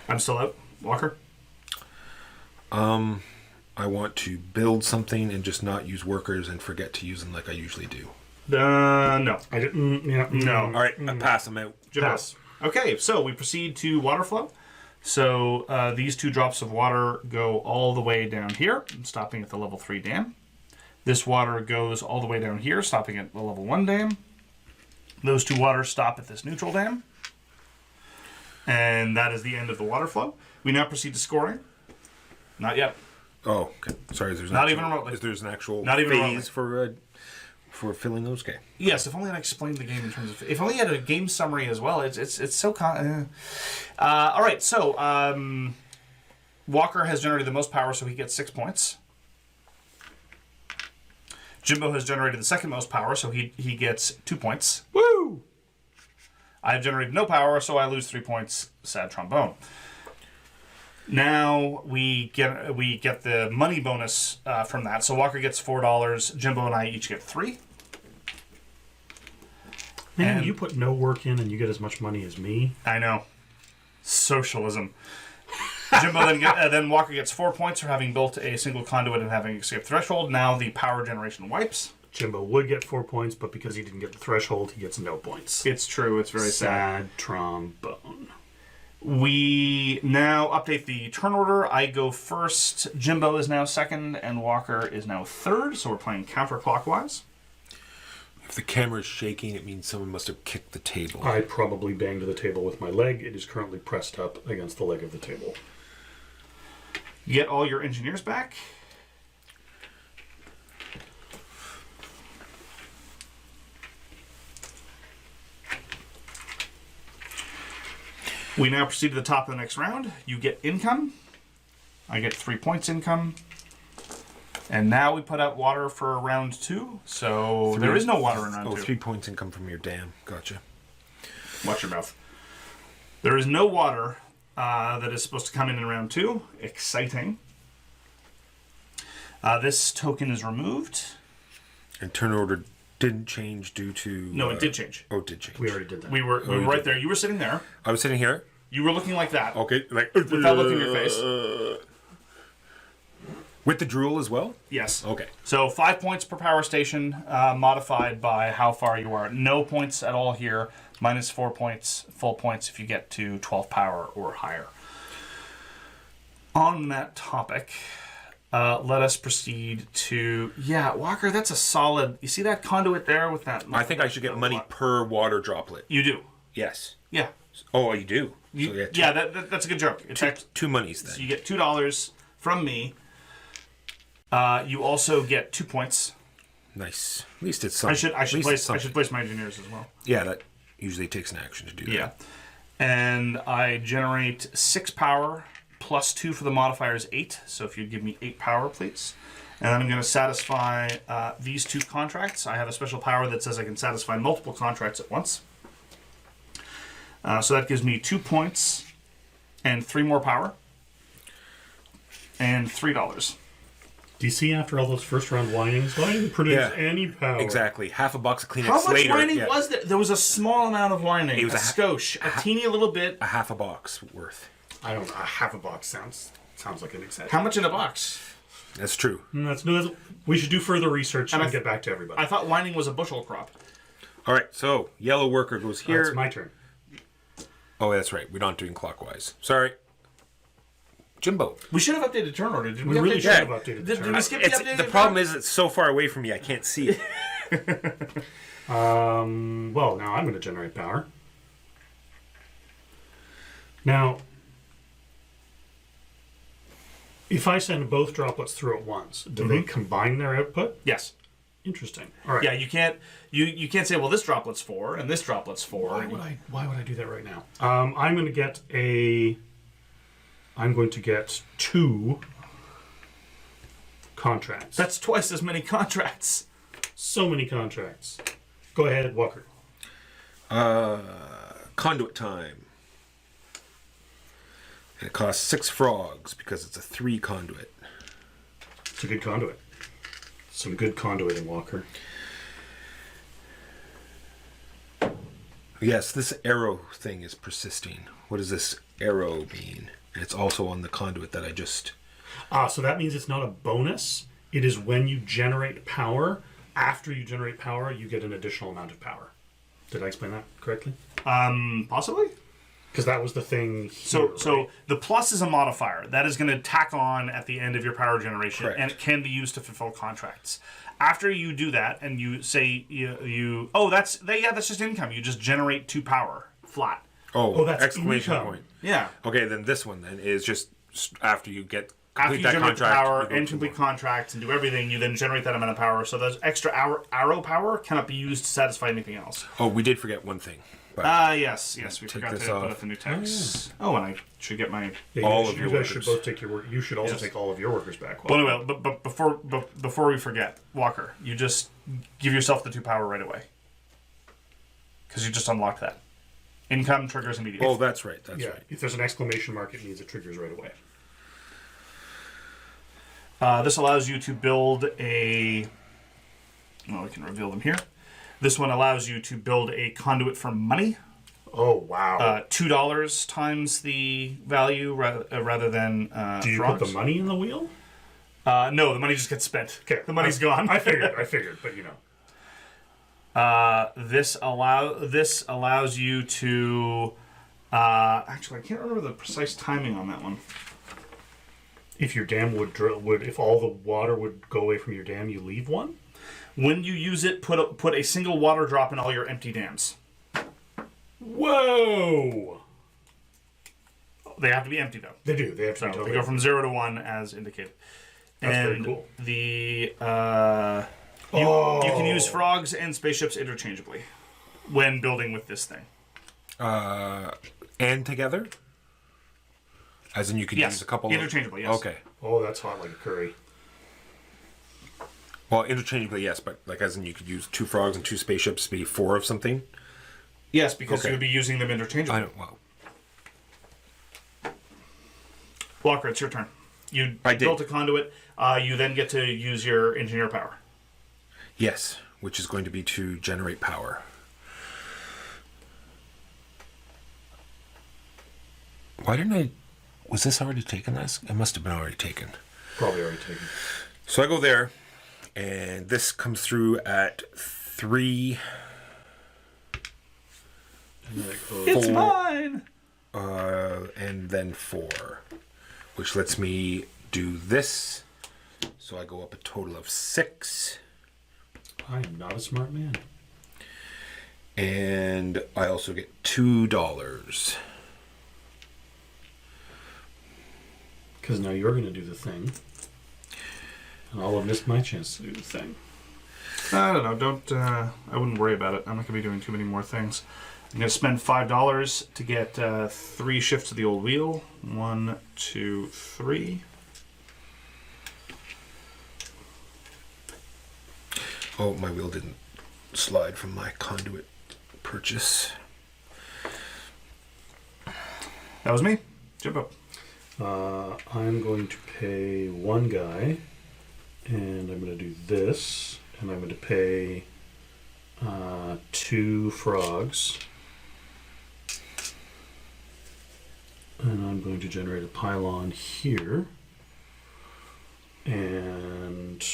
I'm still out. Walker? I want to build something and just not use workers and forget to use them like I usually do. No. I didn't. Yeah. No. All right, I pass them out. Jimbo. Pass. Okay, so we proceed to water flow. So these 2 drops of water go all the way down here, stopping at the level 3 dam. This water goes all the way down here, stopping at the level 1 dam. Those 2 waters stop at this neutral dam. And that is the end of the water flow. We now proceed to scoring. Not yet. Oh, okay. Sorry, there's Not even remotely. There's an actual Not even phase for filling those? Okay. Yes, if only I explained the game in terms of... If only I had a game summary as well. It's so... all right, so Walker has generated the most power, so he gets 6 points. Jimbo has generated the second most power, so he gets 2 points. Woo! I have generated no power, so I lose 3 points. Sad trombone. Now we get the money bonus from that. So Walker gets $4. Jimbo and I each get 3. Man, And- you put no work in and you get as much money as me. I know. Socialism. Jimbo then Walker gets 4 points for having built a single conduit and having escaped threshold. Now the power generation wipes. Jimbo would get 4 points, but because he didn't get the threshold, he gets no points. It's true. It's very sad. Sad trombone. We now update the turn order. I go first. Jimbo is now second, and Walker is now third. So we're playing counterclockwise. If the camera is shaking, it means someone must have kicked the table. I probably banged the table with my leg. It is currently pressed up against the leg of the table. You get all your engineers back. We now proceed to the top of the next round. You get income. I get 3 points income. And now we put out water for round 2. So there is no water in round 2. 3 points income from your dam. Gotcha. Watch your mouth. There is no water that is supposed to come in round 2. Exciting. This token is removed. And turn order didn't change due to... No, it did change. Oh, it did change. We already did that. We were right there. You were sitting there. I was sitting here. You were looking like that. Okay, like... Without looking in your face. With the drool as well? Yes. Okay. So 5 points per power station, modified by how far you are. No points at all here. Minus 4 points, full points if you get to 12 power or higher. On that topic, let us proceed to... Yeah, Walker, that's a solid... You see that conduit there with that... I think I should get money per water droplet. You do. Yes. Yeah. Oh, you do? You, So yeah, that's a good joke. In fact, two monies then. so you get $2 from me. You also get 2 points. Nice. At least it's something. I should place my engineers as well. Yeah, that usually takes an action to do that. Yeah. And I generate 6 power plus 2 for the modifier is 8. So if you'd give me 8 power, please. And I'm going to satisfy these 2 contracts. I have a special power that says I can satisfy multiple contracts at once. So that gives me 2 points and 3 more power. And $3. Do you see after all those first round whinings, why didn't produce Yeah. any power? Exactly. Half a box of Kleenex How much later. whining yeah, was there? There was a small amount of whining. It was a a skosh, a teeny little bit. a half a box worth. I don't know. Half a box sounds like an exaggeration. How much in a box? That's true. We should do further research and I get back to everybody. I thought whining was a bushel crop. All right, so yellow worker goes here. It's my turn. Oh, that's right. We're not doing clockwise. Sorry. Jimbo. We should have updated turn order. Did we, We really update should turn? have updated the Did turn. we skip the It's, updated the turn? problem is it's so far away from me I can't see it. Well, now I'm going to generate power. Now, if I send both droplets through at once, do they combine their output? Yes. Interesting. All right. Yeah, you can't. You can't say, well, this droplet's 4 and this droplet's 4. Why would I do that right now? I'm going to get 2 contracts. That's twice as many contracts. So many contracts. Go ahead, Walker. Conduit time. And it costs 6 frogs because it's a 3 conduit. It's a good conduit. Some good conduiting, Walker. Yes, this arrow thing is persisting. What does this arrow mean? And it's also on the conduit that I just... So that means it's not a bonus. It is when you generate power. After you generate power, you get an additional amount of power. Did I explain that correctly? Possibly. Because that was the thing. So the plus is a modifier that is going to tack on at the end of your power generation, Correct. and it can be used to fulfill contracts. After you do that, and you say that's just income. You just generate 2 power flat. Oh, that's exclamation income. point. Yeah. Okay, then this one then is just after you get After complete you that generate the contract, power you go and 2 complete more. contracts and do everything, you then generate that amount of power. So those extra arrow power cannot be used to satisfy anything else. Oh, we did forget one thing. But Yes, we Take forgot to this put off. up the new text. Oh, and I should get my... all you of your guys should workers. both take your work. You should also Yes. take all of your workers back. Well, anyway, but before we forget, Walker, you just give yourself the 2 power right away. Because you just unlocked that. Income triggers immediately. Oh, that's right. That's yeah, right. if there's an exclamation mark, it means it triggers right away. This allows you to build a... Well, we can reveal them here. This one allows you to build a conduit for money. Oh, wow. $2 times the value rather than Do you frogs. put the money in the wheel? No, the money just gets spent. Okay, The money's gone. I figured, but you know. This allows you to... actually, I can't remember the precise timing on that one. If your dam if all the water would go away from your dam, you leave one? When you use it, put a single water drop in all your empty dams. Whoa! They have to be empty, though. They do. They have to So be totally they go from 0 to 1 as indicated. That's very And cool. the you can use frogs and spaceships interchangeably when building with this thing. And together? As in you could Yes, use a couple interchangeably, of... yes. Okay. Oh, that's hot like a curry. Well, interchangeably, yes, but like as in you could use 2 frogs and 2 spaceships to be 4 of something? Yes, because Okay. you would be using them interchangeably. I don't... Well, Walker, it's your turn. You I did. built a conduit. You then get to use your engineer power. yes, which is going to be to generate power. Why didn't I... Was this already taken? It must have been already taken. Probably already taken. So I go there, and this comes through at 3... And then it goes, It's Four. mine! and then 4, which lets me do this. So I go up a total of 6, I am not a smart man. and I also get $2. Because now you're going to do the thing. And I'll have missed my chance to do the thing. I don't know. I wouldn't worry about it. I'm not going to be doing too many more things. I'm going to spend $5 to get 3 shifts of the old wheel. 1, 2, 3. Oh, my wheel didn't slide from my conduit purchase. That was me. Jump up. I'm going to pay 1 guy. And I'm going to do this. And I'm going to pay 2 frogs. And I'm going to generate a pylon here. And...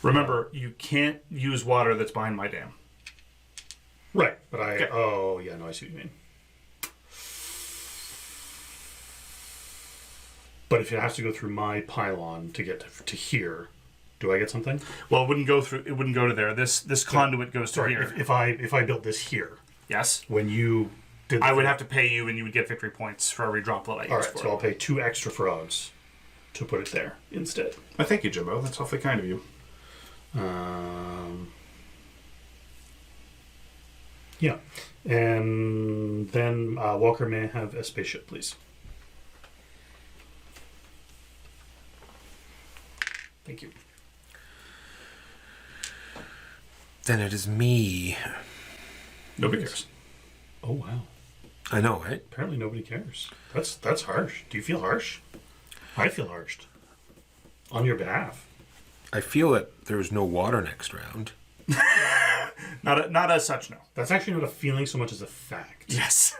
Remember, you can't use water that's behind my dam. Right, but I... Okay. Oh, yeah, no, I see what you mean. But if it has to go through my pylon to get to here, do I get something? Well, it wouldn't go through. It wouldn't go to there. This conduit goes to Sorry, here. if I built this here, Yes, when you did the I would thing- have to pay you, and you would get victory points for every droplet I use All right, for so it. I'll pay 2 extra frogs to put it there instead. I thank you, Jimbo. That's awfully kind of you. Yeah. And then Walker may have a spaceship, please. Thank you. Then it is me. Nobody cares. Oh, wow. I know, right? Apparently nobody cares. That's harsh. Do you feel harsh? I feel harshed. On your behalf. I feel that there's no water next round. Not as such, no. That's actually not a feeling so much as a fact. Yes.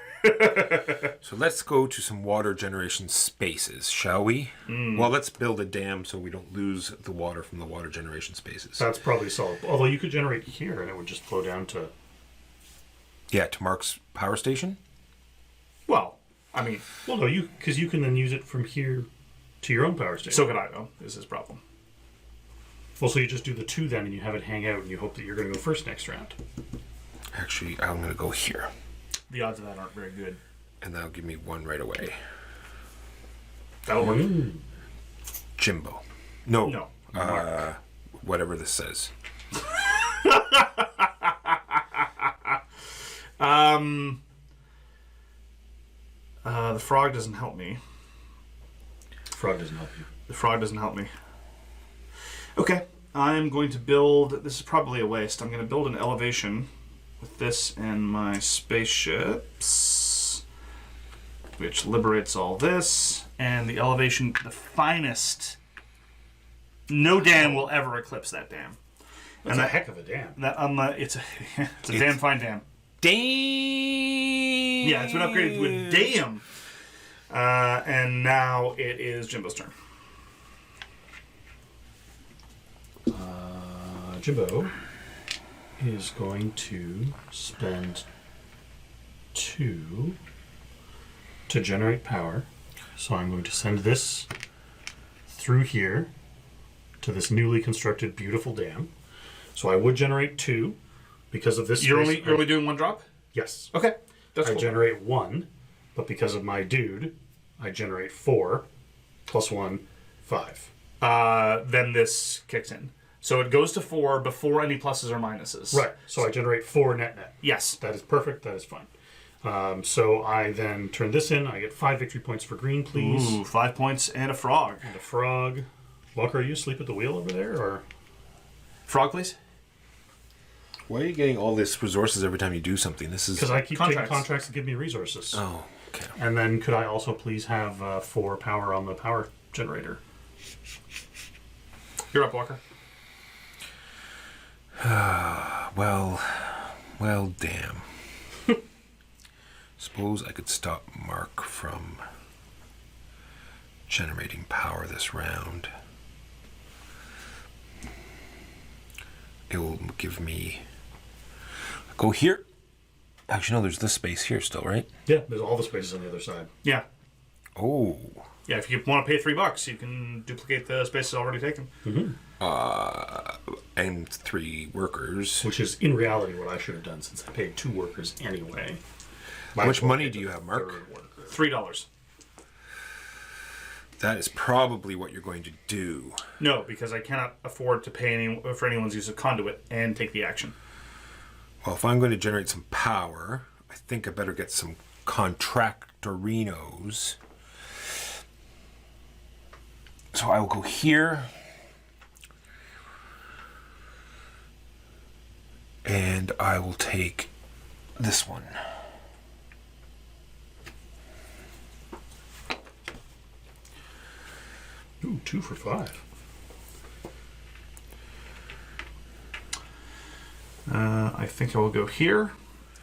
So let's go to some water generation spaces, shall we? Well, let's build a dam so we don't lose the water from the water generation spaces. That's probably solid. Although you could generate here and it would just flow down to... Yeah, to Mark's power station? Well, I mean... Well, no, because you can then use it from here to your own power station. So could I, though, is his problem. Well, so you just do the 2 then and you have it hang out and you hope that you're going to go first next round. Actually, I'm going to go here. The odds of that aren't very good. And that'll give me 1 right away. That'll work. Jimbo. No. No. Whatever this says. The frog doesn't help me. Frog doesn't help you. The frog doesn't help me. Okay. I'm going to build... This is probably a waste. I'm going to build an elevation with this and my spaceships, which liberates all this. And the elevation, the finest. No dam will ever eclipse that dam. That's a heck of a dam. It's a damn fine dam. Damn! Yeah, it's been upgraded to a dam. And now it is Jimbo's turn. Jimbo is going to spend 2 to generate power. So I'm going to send this through here to this newly constructed beautiful dam. So I would generate 2 because of this. You're only doing 1 drop? Yes. Okay. That's I cool. generate 1, but because of my dude, I generate 4 plus 1, 5. Then this kicks in. So it goes to 4 before any pluses or minuses. Right. So I generate 4 net. Yes. That is perfect. That is fine. So I then turn this in. I get 5 victory points for green, please. Ooh, 5 points and a frog. And a frog. Walker, are you asleep at the wheel over there, or? Frog, please. Why are you getting all these resources every time you do something? This is... Because I keep Contracts. taking contracts that give me resources. Oh, okay. And then could I also please have 4 power on the power generator? You're up, Walker. Well, damn. Suppose I could stop Mark from generating power this round. It will give me... Go here. Actually, no, there's this space here still, right? Yeah, there's all the spaces on the other side. Yeah. Oh. Yeah, if you want to pay $3, you can duplicate the spaces already taken. Mm-hmm. And 3 workers. Which is, in reality, what I should have done since I paid 2 workers anyway. How much money do you have, Mark? $3. That is probably what you're going to do. No, because I cannot afford to pay for anyone's use of conduit and take the action. Well, if I'm going to generate some power, I think I better get some contractorinos. So I will go here. And I will take this one. Ooh, 2 for 5. I think I will go here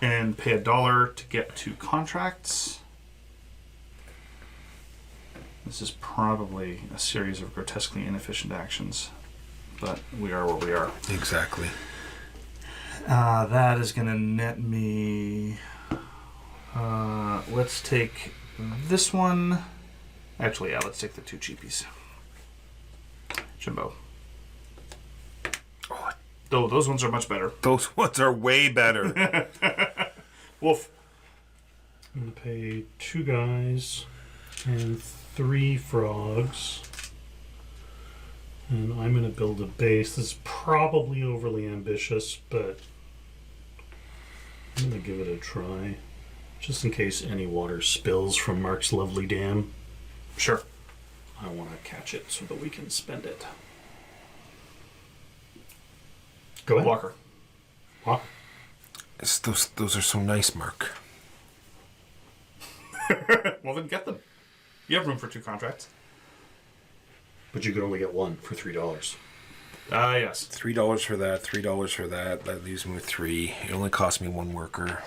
and pay $1 to get 2 contracts. This is probably a series of grotesquely inefficient actions, but we are where we are. Exactly. That is going to net me... let's take this one. Actually, yeah, let's take the 2 cheapies. Jimbo. Oh, those ones are much better. Those ones are way better. Wolf. I'm going to pay 2 guys and 3 frogs. And I'm going to build a base. This is probably overly ambitious, but I'm going to give it a try. Just in case any water spills from Mark's lovely dam. Sure. I want to catch it so that we can spend it. Go ahead. Walker. What? Those are so nice, Mark. Well, then get them. You have room for 2 contracts. But you could only get one for $3. Yes. $3 for that. $3 for that. That leaves me with 3. It only cost me 1 worker.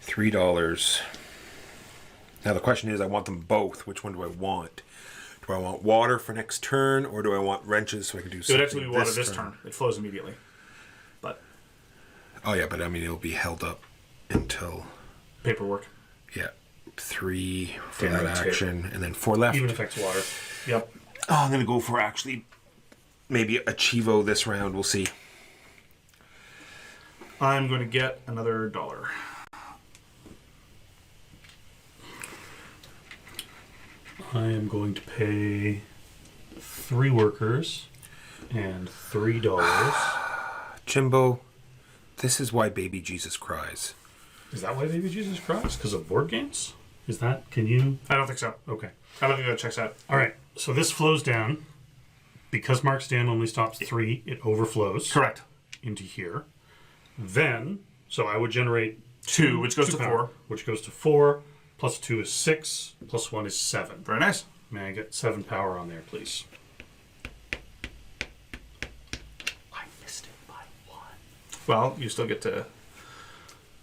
$3. Now the question is, I want them both. Which one do I want? Do I want water for next turn, or do I want wrenches so I can do It something? would actually be water this turn. It flows immediately. But Oh yeah, but I mean it'll be held up until paperwork. 3 for Yeah, that right, action, and then 4 left. Even affects water. Yep. Oh, I'm gonna go for actually maybe a Chivo this round. We'll see. I'm going to get another $1. I am going to pay 3 workers and $3. Jimbo, this is why baby Jesus cries. Is that why Baby Jesus cries? Because of board games? Is that? Can you? I don't think so. Okay. I don't think that checks out. All right. So this flows down. Because Mark's stand only stops 3, it overflows. Correct. Into here. Then, so I would generate 2, which goes to power, 4. which goes to 4. Plus 2 is 6. Plus 1 is 7. Very nice. May I get 7 power on there, please? I missed it by 1. Well, you still get to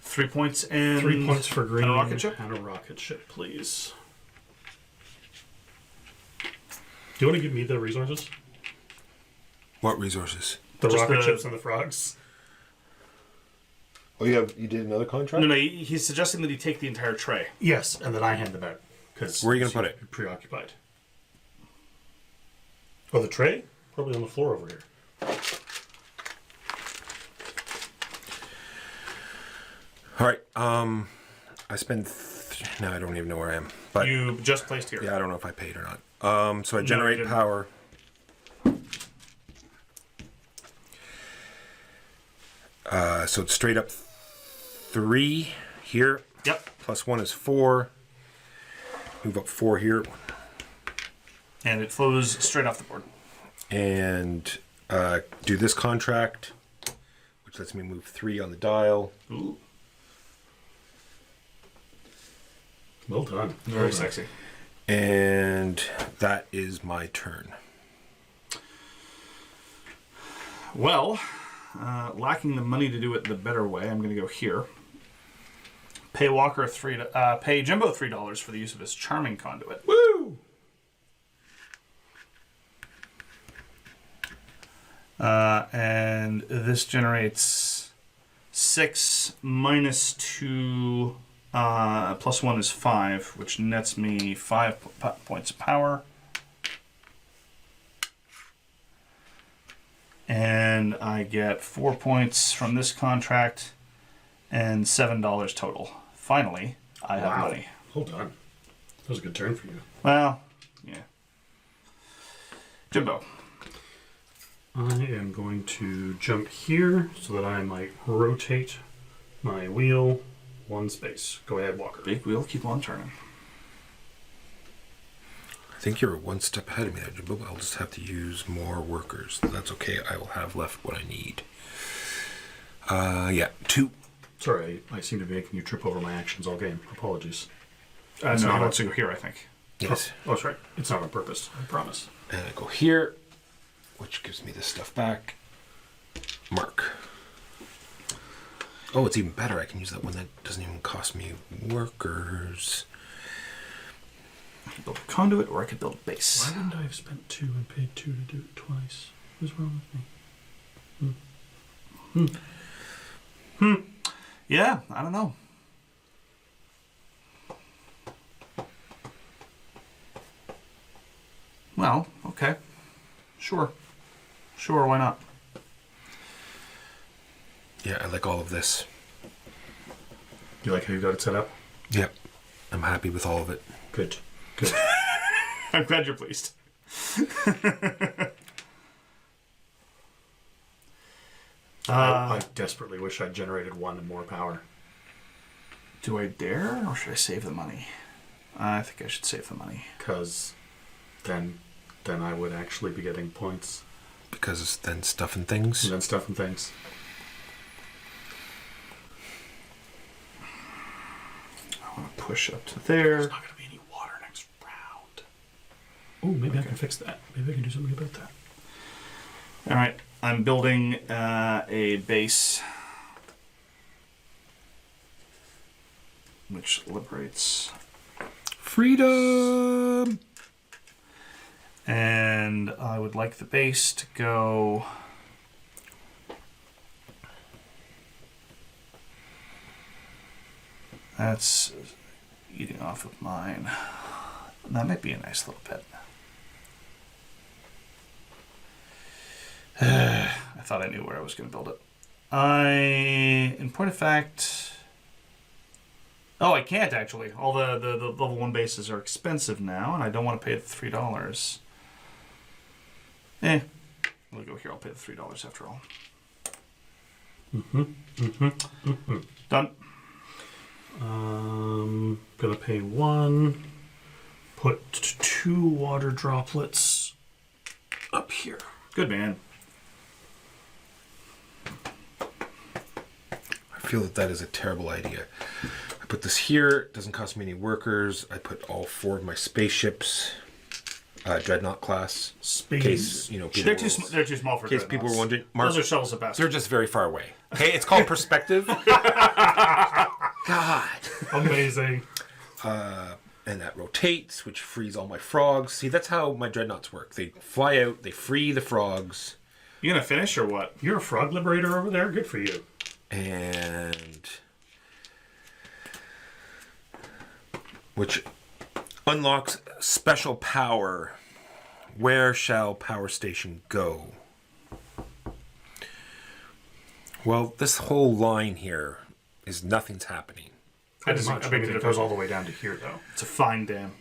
3 points and 3 points for green. and a rocket ship. And a rocket ship, please. Do you want to give me the resources? What resources? The Just rocket the- ships and the frogs? Oh, you did another contract? No, he's suggesting that he take the entire tray. Yes, and then I hand them out. Because Where are you gonna put it? Preoccupied. Oh, the tray? Probably on the floor over here. All right. I spend. No, I don't even know where I am. But You just placed here. yeah, I don't know if I paid or not. So I generate didn't. power. So it's straight up 3 here. Yep. Plus 1 is 4. Move up 4 here. And it flows straight off the board. And do this contract, which lets me move 3 on the dial. Ooh. Well done. Very sexy. And that is my turn. Well, lacking the money to do it the better way, I'm going to go here. Pay Walker pay Jimbo $3 for the use of his charming conduit. Woo! And this generates 6 minus 2 plus 1 is 5, which nets me 5 points of power. And I get 4 points from this contract and $7 total. Finally, I have money. Hold on. That was a good turn for you. Well, yeah. Jimbo. I am going to jump here so that I might rotate my wheel 1 space. Go ahead, Walker. Big wheel, keep on turning. I think you're 1 step ahead of me there, Jimbo. I'll just have to use more workers. That's okay. I will have left what I need. Yeah, 2. Sorry, I seem to be making you trip over my actions all game. Apologies. No, not he a- wants to go here, I think. Yes. Oh, that's right. It's not on purpose. I promise. And I go here, which gives me this stuff back. Mark. Oh, it's even better. I can use that one that doesn't even cost me workers. I could build a conduit or I could build a base. Why wouldn't I have spent 2 and paid 2 to do it twice? What's wrong with me? Yeah, I don't know. Well, okay. Sure. Sure, why not? Yeah, I like all of this. You like how you got it set up? Yep. I'm happy with all of it. Good. Good. I'm glad you're pleased. I desperately wish I'd generated 1 and more power. Do I dare or should I save the money? I think I should save the money. Because then I would actually be getting points. Because it's then stuff and things. And then stuff and things. I'm going to push up to there. There's not going to be any water next round. Oh, maybe I can fix that. Maybe I can do something about that. All right. I'm building a base which liberates. Freedom! And I would like the base to go... That's eating off of mine. That might be a nice little bit. I thought I knew where I was going to build it. In point of fact... Oh, I can't actually. All the level 1 bases are expensive now, and I don't want to pay the $3. We'll go here. I'll pay the $3 after all. Done. Gonna pay 1. Put 2 water droplets up here. Good man. I feel that is a terrible idea. I put this here. It doesn't cost me any workers. I put all 4 of my spaceships, Dreadnought class. Space. Case, people They're too small for in case people were dreadnoughts. wondering. Mark, Those are shuttles of best. they're just very far away. Okay, it's called perspective. God. Amazing. And that rotates, which frees all my frogs. See, that's how my dreadnoughts work. They fly out, they free the frogs, You gonna finish or what? You're a frog liberator over there? Good for you. and which unlocks special power. Where shall power station go? Well, this whole line here is nothing's happening. I Pretty much. I think it goes all the way down to here, though. It's a fine dam.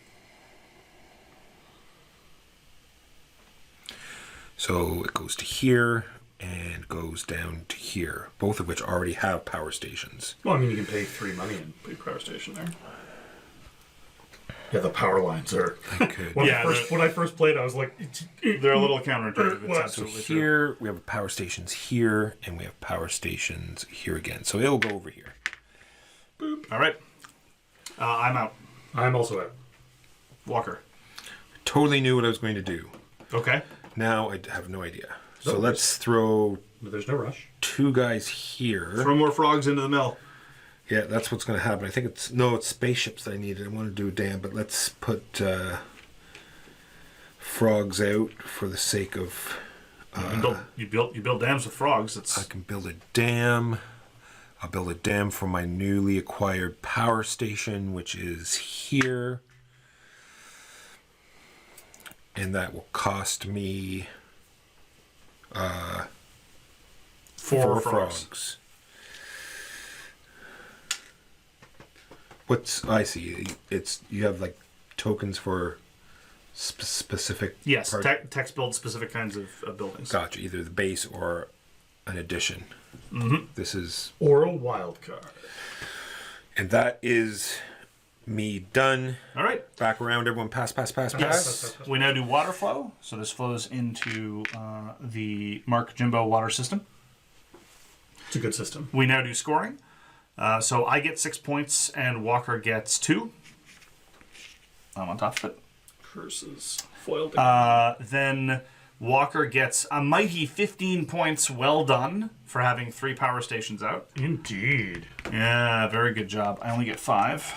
So it goes to here and goes down to here, both of which already have power stations. Well, I mean, you can pay 3 money and put a power station there. Yeah, the power lines are. I could. When, Yeah, when I first played, I was like, They're a little counterintuitive. It's Well, So absolutely true. here we have power stations here, and we have power stations here again. So it'll go over here. All right. I'm out. I'm also out. Walker. Totally knew what I was going to do. Okay. Now I have no idea. So No let's throw But there's no rush. 2 guys here. Throw more frogs into the mill. Yeah, that's what's going to happen. I think it's spaceships that I needed. I want to do a dam, but let's put frogs out for the sake of. You build dams with frogs. I It's can build a dam. I'll build a dam for my newly acquired power station, which is here. And that will cost me 4 frogs. I see. It's you have like tokens for specific. yes. part- Text build specific kinds of buildings. Gotcha. Either the base or an addition. This is, Or a wild card. and that is me done. All right. Back around, everyone. Pass. Yes. We now do water flow. So this flows into the Mark Jimbo water system. It's a good system. We now do scoring. So I get 6 points and Walker gets 2. I'm on top of it. Curses. Foiled. Then Walker gets a mighty 15 points. Well done for having 3 power stations out. Indeed. Yeah, very good job. I only get 5.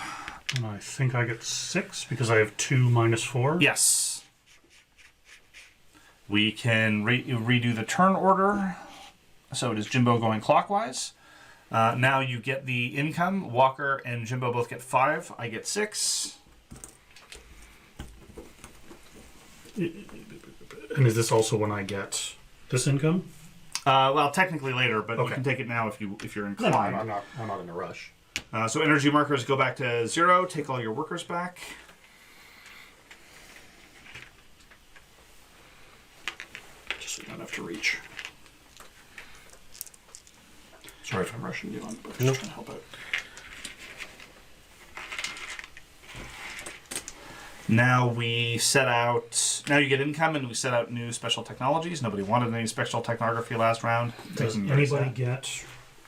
And I think I get 6 because I have 2 minus 4. Yes. We can redo the turn order. So it is Jimbo going clockwise. Now you get the income. Walker and Jimbo both get 5. I get 6. And is this also when I get this income? Well, technically later, but you Okay. can take it now if you're No, inclined. I'm not in a rush. So energy markers go back to 0. Take all your workers back. Just so you don't have to reach. Sorry if I'm rushing you on, but I'm just trying to help out. Now we set out. Now you get income, and we set out new special technologies. Nobody wanted any special technography last round. Does Taking anybody yours. get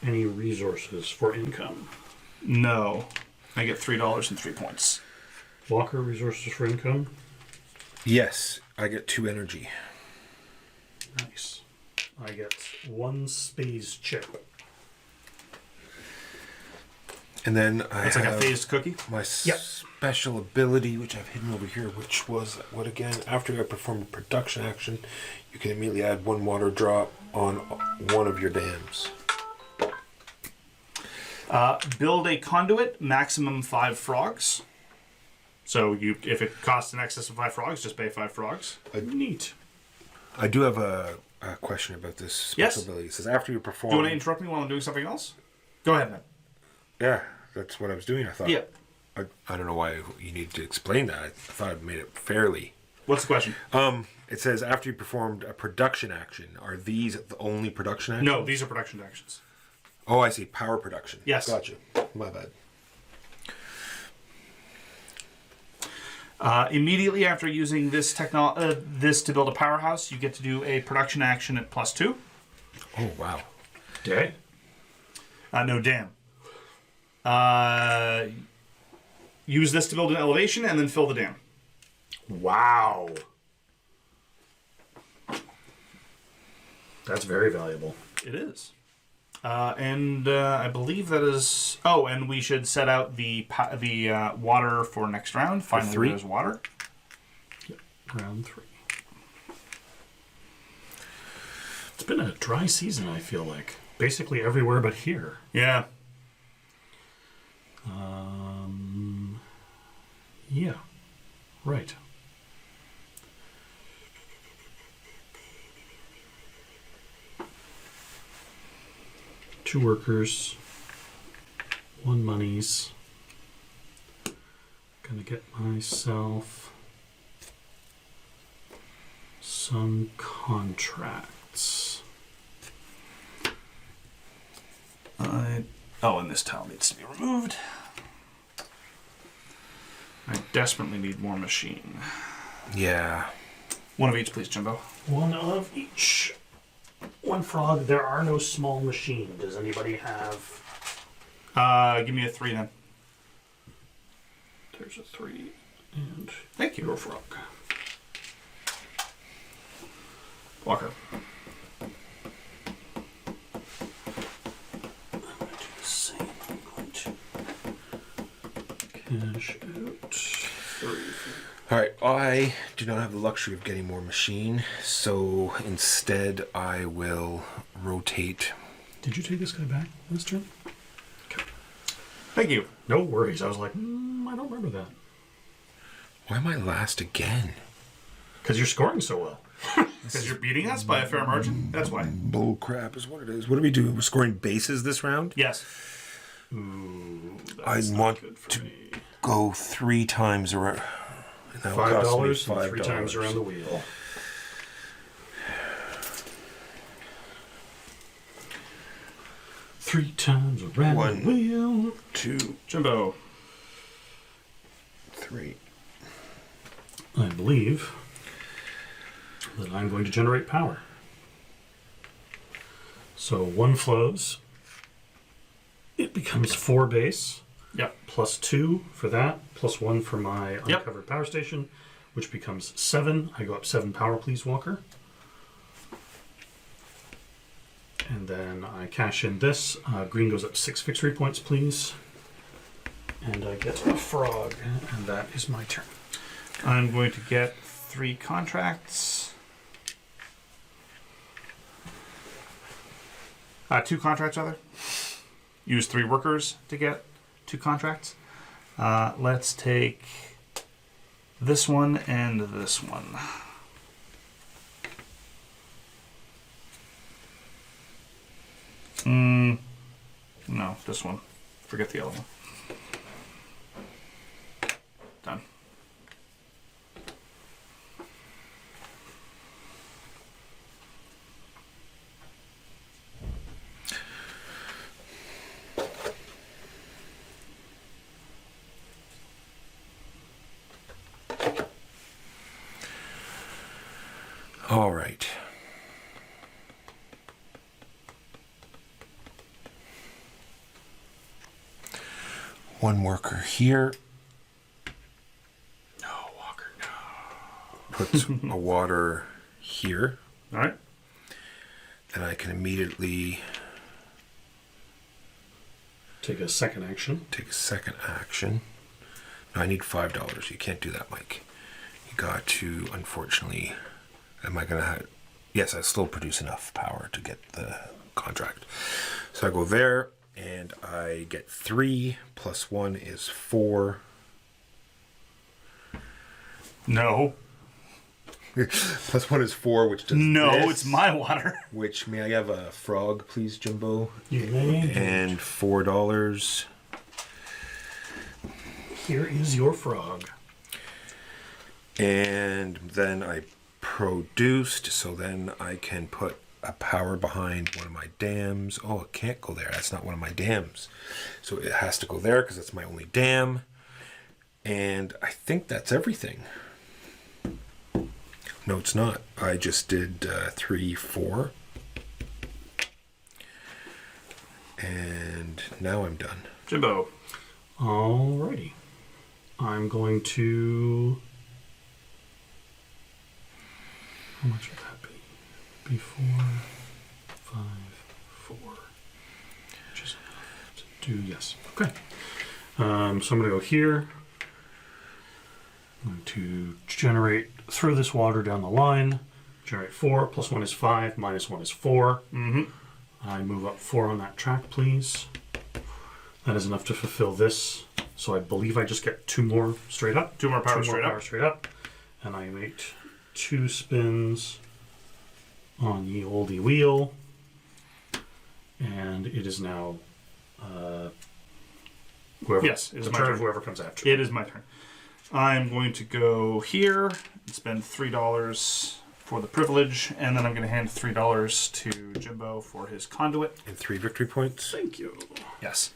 any resources for income? No. I get $3.03. Walker, resources for income. Yes, I get 2 energy. Nice. I get 1 space chip. And then I It's have like a phased cookie. my special ability, which I've hidden over here, which was, what again? After I perform a production action, you can immediately add 1 water drop on one of your dams. Build a conduit, maximum 5 frogs. So if it costs in excess of 5 frogs, just pay 5 frogs. Neat. I do have a question about this special ability. It says after you perform... Do you want to interrupt me while I'm doing something else? Go ahead, man. Yeah, that's what I was doing, I thought. Yeah. I don't know why you need to explain that. I thought I made it fairly. What's the question? It says after you performed a production action. Are these the only production actions? No, these are production actions. Oh, I see. Power production. Yes. Gotcha. My bad. Immediately after using this this to build a powerhouse, you get to do a production action at +2. Oh, wow. Okay. No, dam. Use this to build an elevation and then fill the dam. Wow. That's very valuable. It is. And I believe that is... Oh, and we should set out the water for next round. Finally, 3? there's water. Round 3. It's been a dry season, I feel like. Basically everywhere but here. Yeah. Yeah. Right. Two workers. 1 monies. Gonna get myself some contracts. Oh, and this tile needs to be removed. I desperately need more machine. Yeah. 1 of each, please, Jimbo. 1 of each. 1 frog. There are no small machine. Does anybody have... Give me a 3 then. There's a 3. And Thank you. your frog. Walker. I'm going to do the same. I'm going to cash out 3. All right. I do not have the luxury of getting more machine, so instead I will rotate. Did you take this guy back this turn? Okay. Thank you. No worries. I was like, I don't remember that. Why am I last again? Because you're scoring so well. Because you're beating us by a fair margin? That's why. Bull crap is what it is. What do we do? We're scoring bases this round? Yes. Ooh, I that's not want good for to me. go 3 times around. And that will cost me $5 and 3 times around the wheel. Three times around 1, the wheel. 2, Jimbo. 3. I believe that I'm going to generate power. So 1 flows. It becomes 4 base. Yep. Plus 2 for that. Plus 1 for my uncovered power station, which becomes 7. I go up 7 power, please, Walker. And then I cash in this. Green goes up 6 victory points, please. And I get a frog. And that is my turn. I'm going to get 3 contracts. 2 contracts, rather. Use 3 workers to get 2 contracts. Let's take this one and this one. No, this one. Forget the other one. Done. All right. one worker here. No, Walker, no. Puts a water here. All right. Then I can immediately Take a second action. take a second action. No, I need $5. You can't do that, Mike. You got to, unfortunately, am I going to have... Yes, I still produce enough power to get the contract. So I go there, and I get 3, plus 1 is 4. No. Plus 1 is 4, which does No, this, it's my water. Which, may I have a frog, please, Jimbo? You may. And $4. Here is your frog. And then I produced, so then I can put a power behind one of my dams. Oh, it can't go there. That's not one of my dams. So it has to go there because that's my only dam. And I think that's everything. No, it's not. I just did 3, 4. And now I'm done. Jimbo. Alrighty. I'm going to... How much would that be? Be 4, 5, 4. Which is enough to do, yes. Okay. So I'm going to go here. I'm going to generate, throw this water down the line. Generate 4, plus 1 is 5, minus 1 is 4. Mm-hmm. I move up 4 on that track, please. That is enough to fulfill this. So I believe I just get 2 more straight up. 2 more power straight up. Straight up. And I make 2 spins on the oldie wheel. And it is now whoever, Yes, it is the my turn turn. of whoever comes after. It is my turn. I'm going to go here and spend $3 for the privilege, and then I'm going to hand $3 to Jimbo for his conduit. And 3 victory points. Thank you. Yes.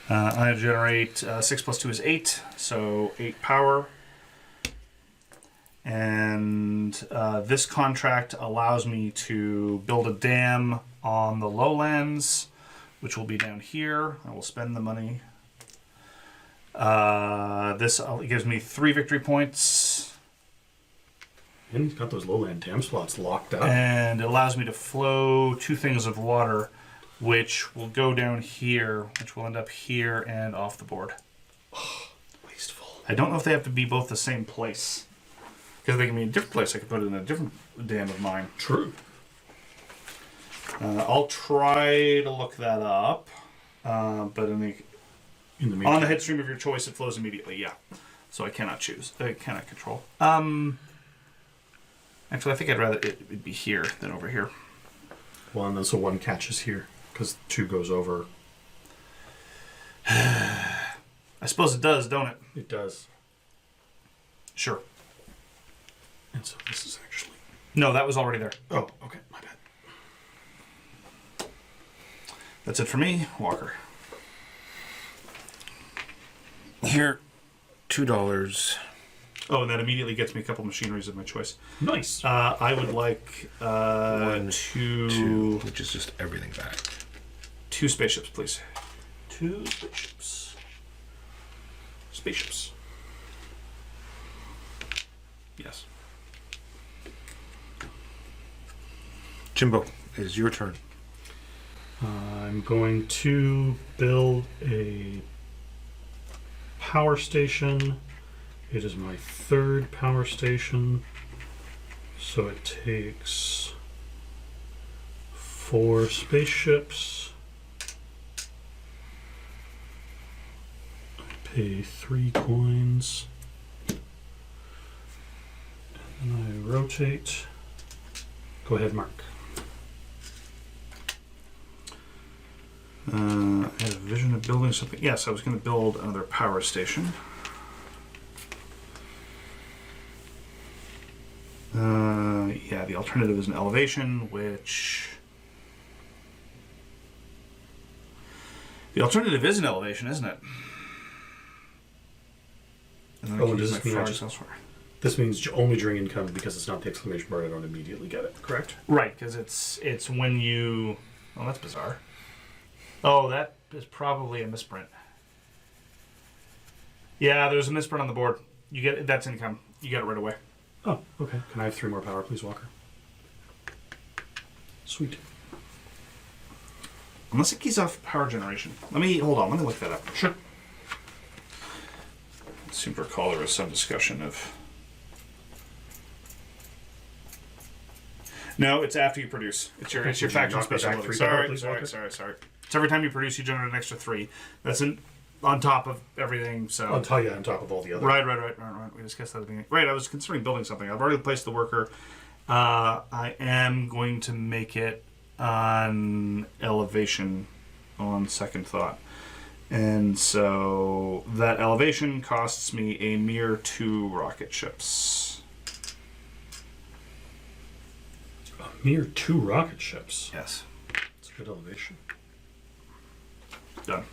I generate 6 plus 2 is 8, so 8 power. And this contract allows me to build a dam on the lowlands, which will be down here. I will spend the money. This gives me 3 victory points. And he's got those lowland dam slots locked up. And it allows me to flow 2 things of water, which will go down here, which will end up here and off the board. Wasteful. I don't know if they have to be both the same place. Because they can be in a different place. I can put it in a different dam of mine. True. I'll try to look that up. But in the In the on meantime, the headstream of your choice, it flows immediately, yeah. So I cannot choose. I cannot control. Actually, I think I'd rather it be here than over here. well, and then so 1 catches here because 2 goes over. I suppose it does, don't it? It does. Sure. And so this is actually. No, that was already there. Oh, okay. My bad. That's it for me, Walker. Here, $2. Oh, and that immediately gets me a couple machineries of my choice. Nice. I would like 1, 2, 2, which is just everything back. 2 spaceships, please. 2 spaceships. Spaceships. Yes. Jimbo, it is your turn. I'm going to build a power station. It is my 3rd power station. So it takes 4 spaceships. I pay 3 coins. And then I rotate. Go ahead, Mark. I had a vision of building something. Yes, I was going to build another power station. Yeah, the alternative is an elevation, which... The alternative is an elevation, isn't it? And then I Oh, can does use this my mean I frogs just- elsewhere. This means only during incoming because it's not the exclamation bar. I don't immediately get it. Correct? Right, because it's when you... Well, that's bizarre. Oh, that is probably a misprint. Yeah, there's a misprint on the board. You get that's income. You get it right away. Oh, okay. Can I have 3 more power, please, Walker? Sweet. Unless it keys off power generation. Hold on. Let me look that up. Sure. I seem to recall there was some discussion of. No, it's after you produce. It's your faction knock me back special. 3 Sorry, power, please, Walker? sorry. It's every time you produce, you generate an extra 3. That's on top of everything. So I'll tell you on top of all the other. Right. We discussed that at the beginning. Right, I was considering building something. I've already placed the worker. I am going to make it on elevation on second thought. And so that elevation costs me a mere 2 rocket ships. A mere 2 rocket ships. Yes. It's a good elevation. Done.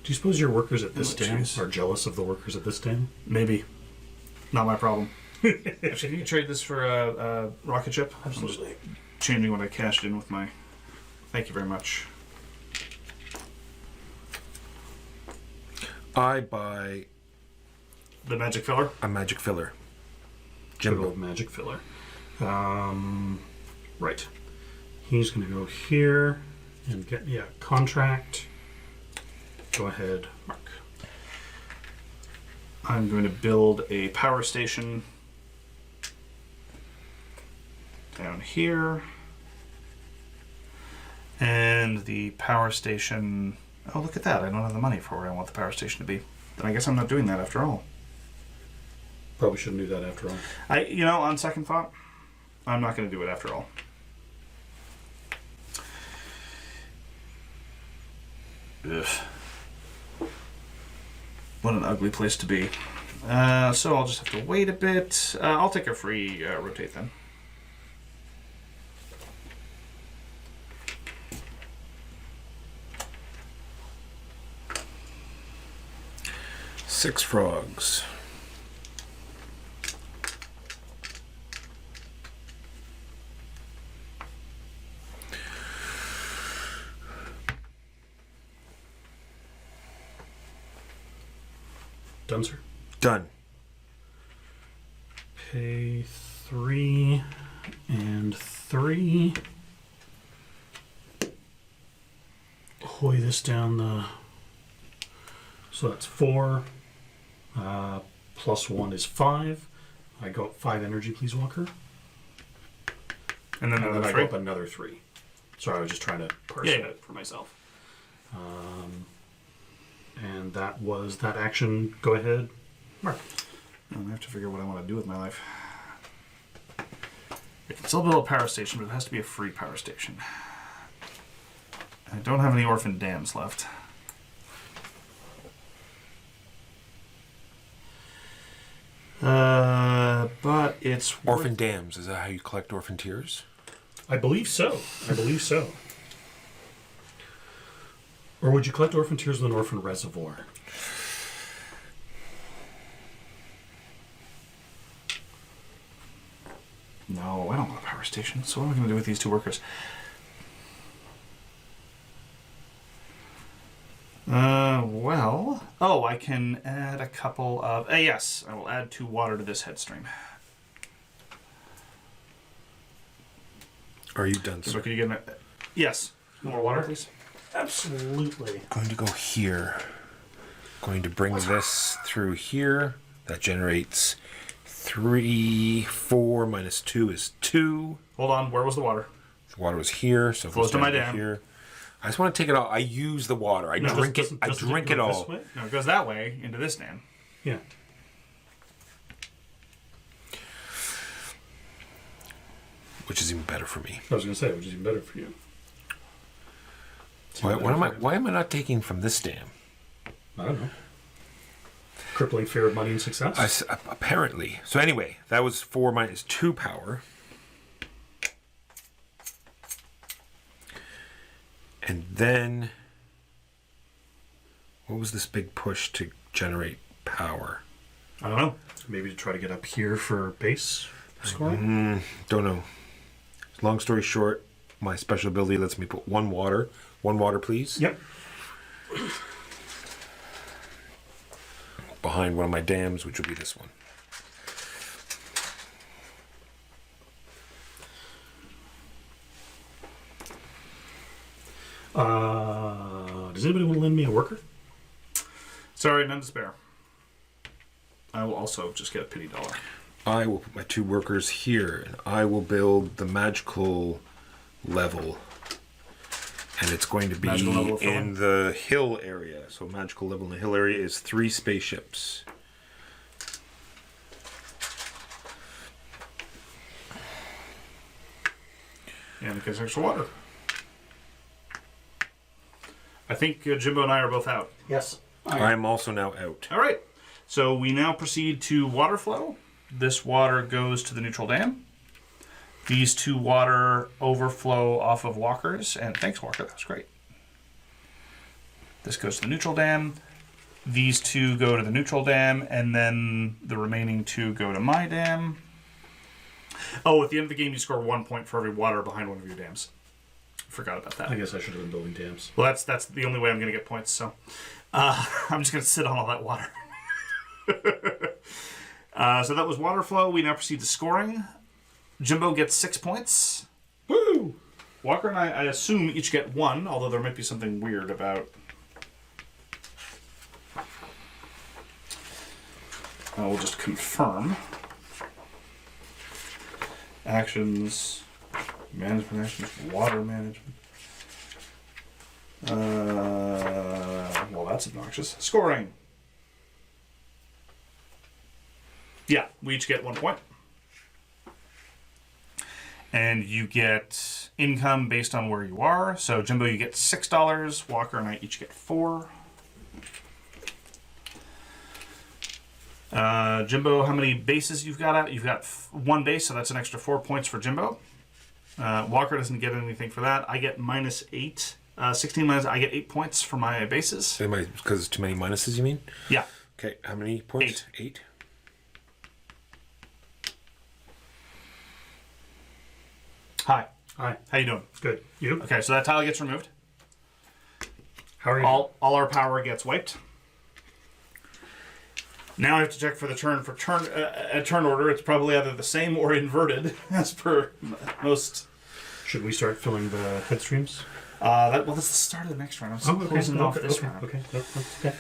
Do you suppose your workers at this Oh, dam jeez. are jealous of the workers at this dam? Maybe. Not my problem. Actually, can you trade this for a rocket ship? Absolutely. I'm just changing what I cashed in with my... Thank you very much. I buy The magic filler? a magic filler. Good Jimbo. old magic filler. Right. He's going to go here and get me a contract. Go ahead, Mark. I'm going to build a power station down here. And the power station... Oh, look at that. I don't have the money for where I want the power station to be. Then I guess I'm not doing that after all. Probably shouldn't do that after all. On second thought, I'm not going to do it after all. Ugh. What an ugly place to be. So I'll just have to wait a bit. I'll take a free rotate then. Six frogs. Done, sir. Done. Pay 3 and 3. Hoy this down the... So that's 4. Plus 1 is 5. I go up 5 energy, please, Walker. And then And then another I go three. up another 3. Sorry, I was just trying to parse Yeah, it yeah. out for myself. And that was that action. Go ahead, Mark. I have to figure out what I want to do with my life. I can still build a power station, but it has to be a free power station. I don't have any orphan dams left. But it's Orphan dams. Is that how you collect orphan tears? I believe so. Or would you collect orphan tears with an orphan reservoir? No, I don't want a power station. So what am I going to do with these 2 workers? I can add a couple of... yes, I will add 2 water to this headstream. Are you done, So sir? can you get me... Yes. More water, please? Absolutely. Going to go here. Going to bring this through here. That generates 3, 4 minus 2 is 2. Hold on, where was the water? The water was here, so it Close goes to my down dam. here. I just want to take it all. I use the water. I drink it. I drink it all. No, it goes that way into this dam. Yeah. Which is even better for me. I was going to say, which is even better for you. Why am I not taking from this dam? I don't know. Crippling fear of money and success? Apparently. So anyway, that was 4 minus 2 power. And then, what was this big push to generate power? I don't know. Maybe to try to get up here for base scoring? Don't know. Long story short, my special ability lets me put one water. One water, please. Yep. Behind one of my dams, which will be this one. Does anybody want to lend me a worker? Sorry, none to spare. I will also just get a pity dollar. I will put my 2 workers here, and I will build the magical level. And it's going to be in the hill area. So magical level in the hill area is 3 spaceships. And it gets extra water. I think Jimbo and I are both out. Yes. I'm also now out. All right. So we now proceed to water flow. This water goes to the neutral dam. These 2 water overflow off of walkers. And thanks, Walker. That was great. This goes to the neutral dam. These 2 go to the neutral dam. And then the remaining 2 go to my dam. Oh, at the end of the game, you score 1 point for every water behind one of your dams. Forgot about that. I guess I should have been building dams. Well, that's the only way I'm going to get points. So I'm just going to sit on all that water. So that was water flow. We now proceed to scoring. Jimbo gets 6 points. Woo! Walker and I assume, each get 1, although there might be something weird about... we'll just confirm. Actions... Management actions, water management. Well, that's obnoxious. Scoring. Yeah, we each get 1 point. And you get income based on where you are. So, Jimbo, you get $6. Walker and I each get 4. Jimbo, how many bases you've got out? You've got 1 base, so that's an extra 4 points for Jimbo. Walker doesn't get anything for that. I get -8. 16 minus, I get 8 points for my bases. Because it's too many minuses, you mean? Yeah. Okay, how many points? 8. Hi. Hi. How you doing? Good. You? Okay, so that tile gets removed. How are you? All our power gets wiped. Now I have to check for the turn turn order. It's probably either the same or inverted, as per most. Should we start filling the headstreams? That's the start of the next round. I'm closing off this round. Okay. That's okay.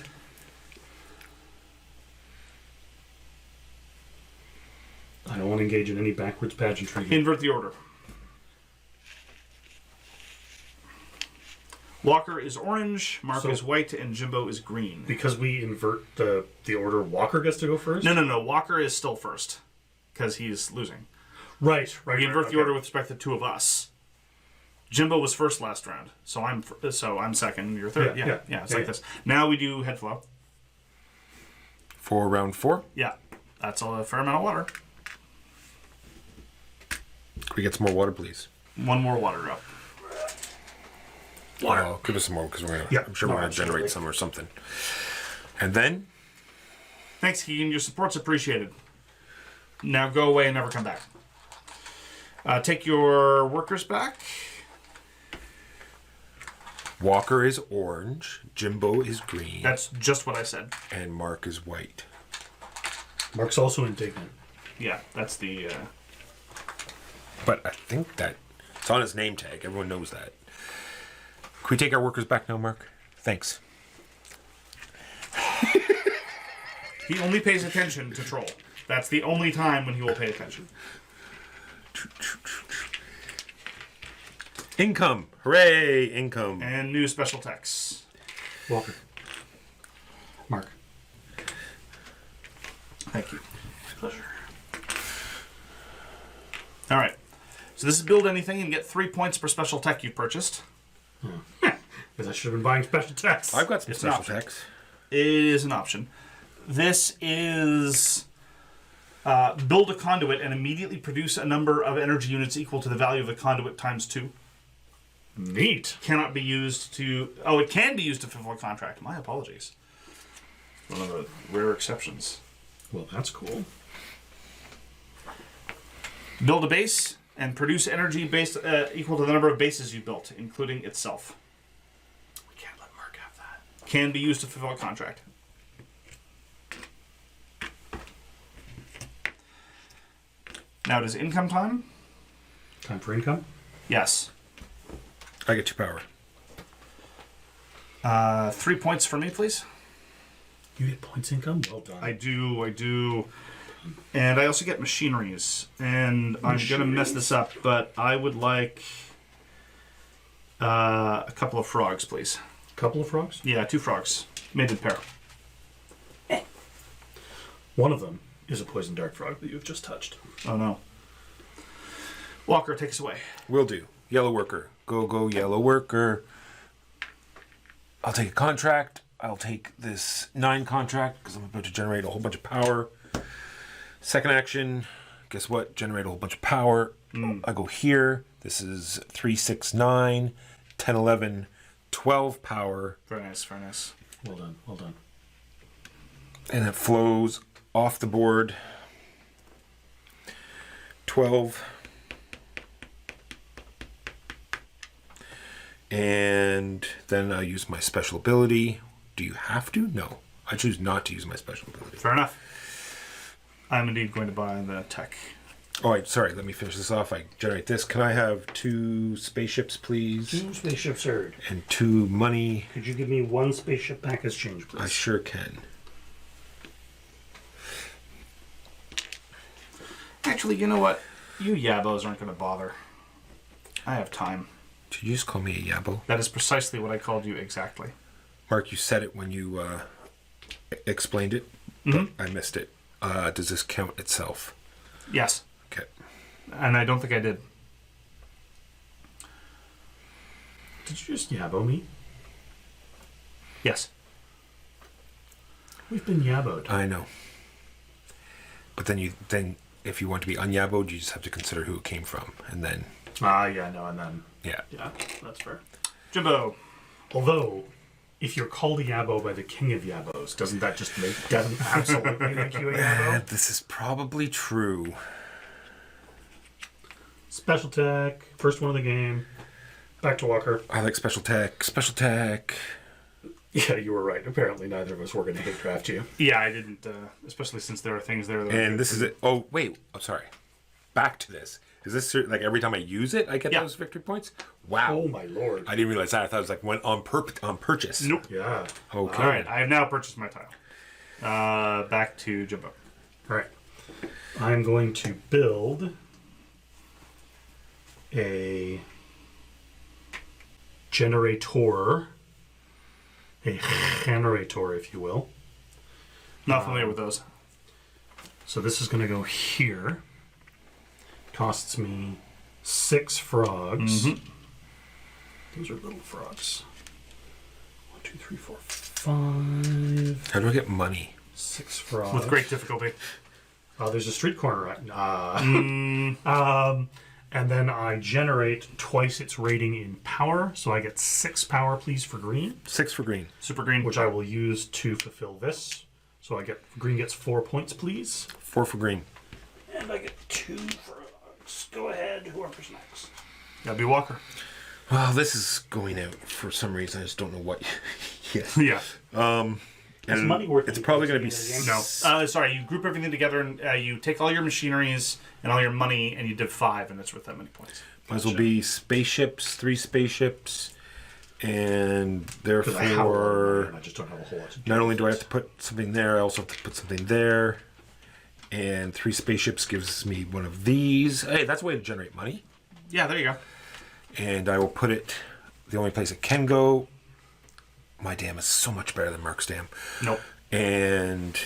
I don't want to engage in any backwards pageantry. Invert the order. Walker is orange, Mark is white, and Jimbo is green. Because we invert the order, Walker gets to go first? No. Walker is still first, because he's losing. Right. We invert the order with respect to 2 of us. Jimbo was first last round, so I'm second. You're third. Yeah. It's like this. Now we do head flow. For round 4. Yeah, that's a fair amount of water. Can we get some more water, please? 1 more water drop. Water. Give us some more because I'm sure we're going to generate some or something. And then? Thanks, Keegan. Your support's appreciated. Now go away and never come back. Take your workers back. Walker is orange. Jimbo is green. That's just what I said. And Mark is white. Mark's also indignant. Yeah, that's the... But I think that it's on his name tag. Everyone knows that. Can we take our workers back now, Mark? Thanks. He only pays attention to Troll. That's the only time when he will pay attention. Income. Hooray, income. And new special texts. Walker. Mark. Thank you. My pleasure. All right. So this is build anything and get 3 points per special tech you've purchased. Because I should have been buying special texts. I've got some It's special an option. techs. It is an option. This is build a conduit and immediately produce a number of energy units equal to the value of the conduit times 2. Neat. Cannot be used to... Oh, it can be used to fulfill a contract. My apologies. One of the rare exceptions. Well, that's cool. Build a base. and produce energy based equal to the number of bases you built, including itself. We can't let Mark have that. Can be used to fulfill a contract. Now it is income time. Time for income. Yes. I get 2 power. 3 points for me, please. You get points income? Well done. I do. And I also get machineries. And I'm going to mess this up, but I would like a couple of frogs, please. Couple of frogs? Yeah, 2 frogs. Mated pair. One of them is a poison dart frog that you've just touched. Oh, no. Walker, take us away. Will do. Yellow worker. Go, yellow worker. I'll take a contract. I'll take this 9 contract because I'm about to generate a whole bunch of power. Second action. Guess what? Generate a whole bunch of power. I go here. This is 3, 6, 9, 10, 11, 12 power. Very nice, very nice. Well done. And it flows off the board. 12. And then I use my special ability. Do you have to? No. I choose not to use my special ability. Fair enough. I'm indeed going to buy the tech. Oh, sorry. Let me finish this off. I generate this. Can I have 2 spaceships, please? 2 spaceships heard. And 2 money. Could you give me 1 spaceship back as change, please? I sure can. Actually, you know what? You yabos aren't going to bother. I have time. Did you just call me a yabo? That is precisely what I called you exactly. Mark, you said it when you explained it, but I missed it. Does this count itself? Yes. Okay. And I don't think I did. Did you just yabo me? Yes. We've been yaboed. I know. But then if you want to be unyaboed, you just have to consider who it came from, and then And then yeah. yeah, that's fair. Jimbo. Although, if you're called a yabo by the king of yabos, doesn't that just absolutely make you a yabo? This is probably true. Special tech, first one of the game. Back to Walker. I like special tech. Special tech. Yeah, you were right. Apparently, neither of us were going to hate draft you. Yeah, I didn't, especially since there are things there that... And this is it. Oh, wait. I'm sorry. Back to this. Is this like every time I use it, I get those victory points? Wow. Oh my lord. I didn't realize that. I thought it was like when on purchase. Nope. Yeah. Okay. All right, I have now purchased my tile. Back to Jimbo. All right. I'm going to build a generator. A generator, if you will. Not familiar with those. So this is going to go here. Costs me 6 frogs. Those are little frogs. 1, 2, 3, 4, 5. How do I get money? 6 frogs. With great difficulty. There's a street corner right. And then I generate twice its rating in power, so I get 6 power, please, for green. 6 for green. Super green. Which I will use to fulfill this. So green gets 4 points, please. 4 for green. And I get 2 frogs. Go ahead, whoever's next. That'd be Walker. Well, this is going out for some reason. I just don't know what. Yeah. Is money worth It's it? probably going to be No. Sorry, you group everything together and you take all your machineries and all your money and you div 5 and it's worth that many points. Might as well be spaceships, 3 spaceships, and therefore I just don't have a whole lot to do. not only do I have to put something there, I also have to put something there. And 3 spaceships gives me one of these. Hey, that's a way to generate money. Yeah, there you go. And I will put it the only place it can go. My dam is so much better than Mark's dam. Nope. And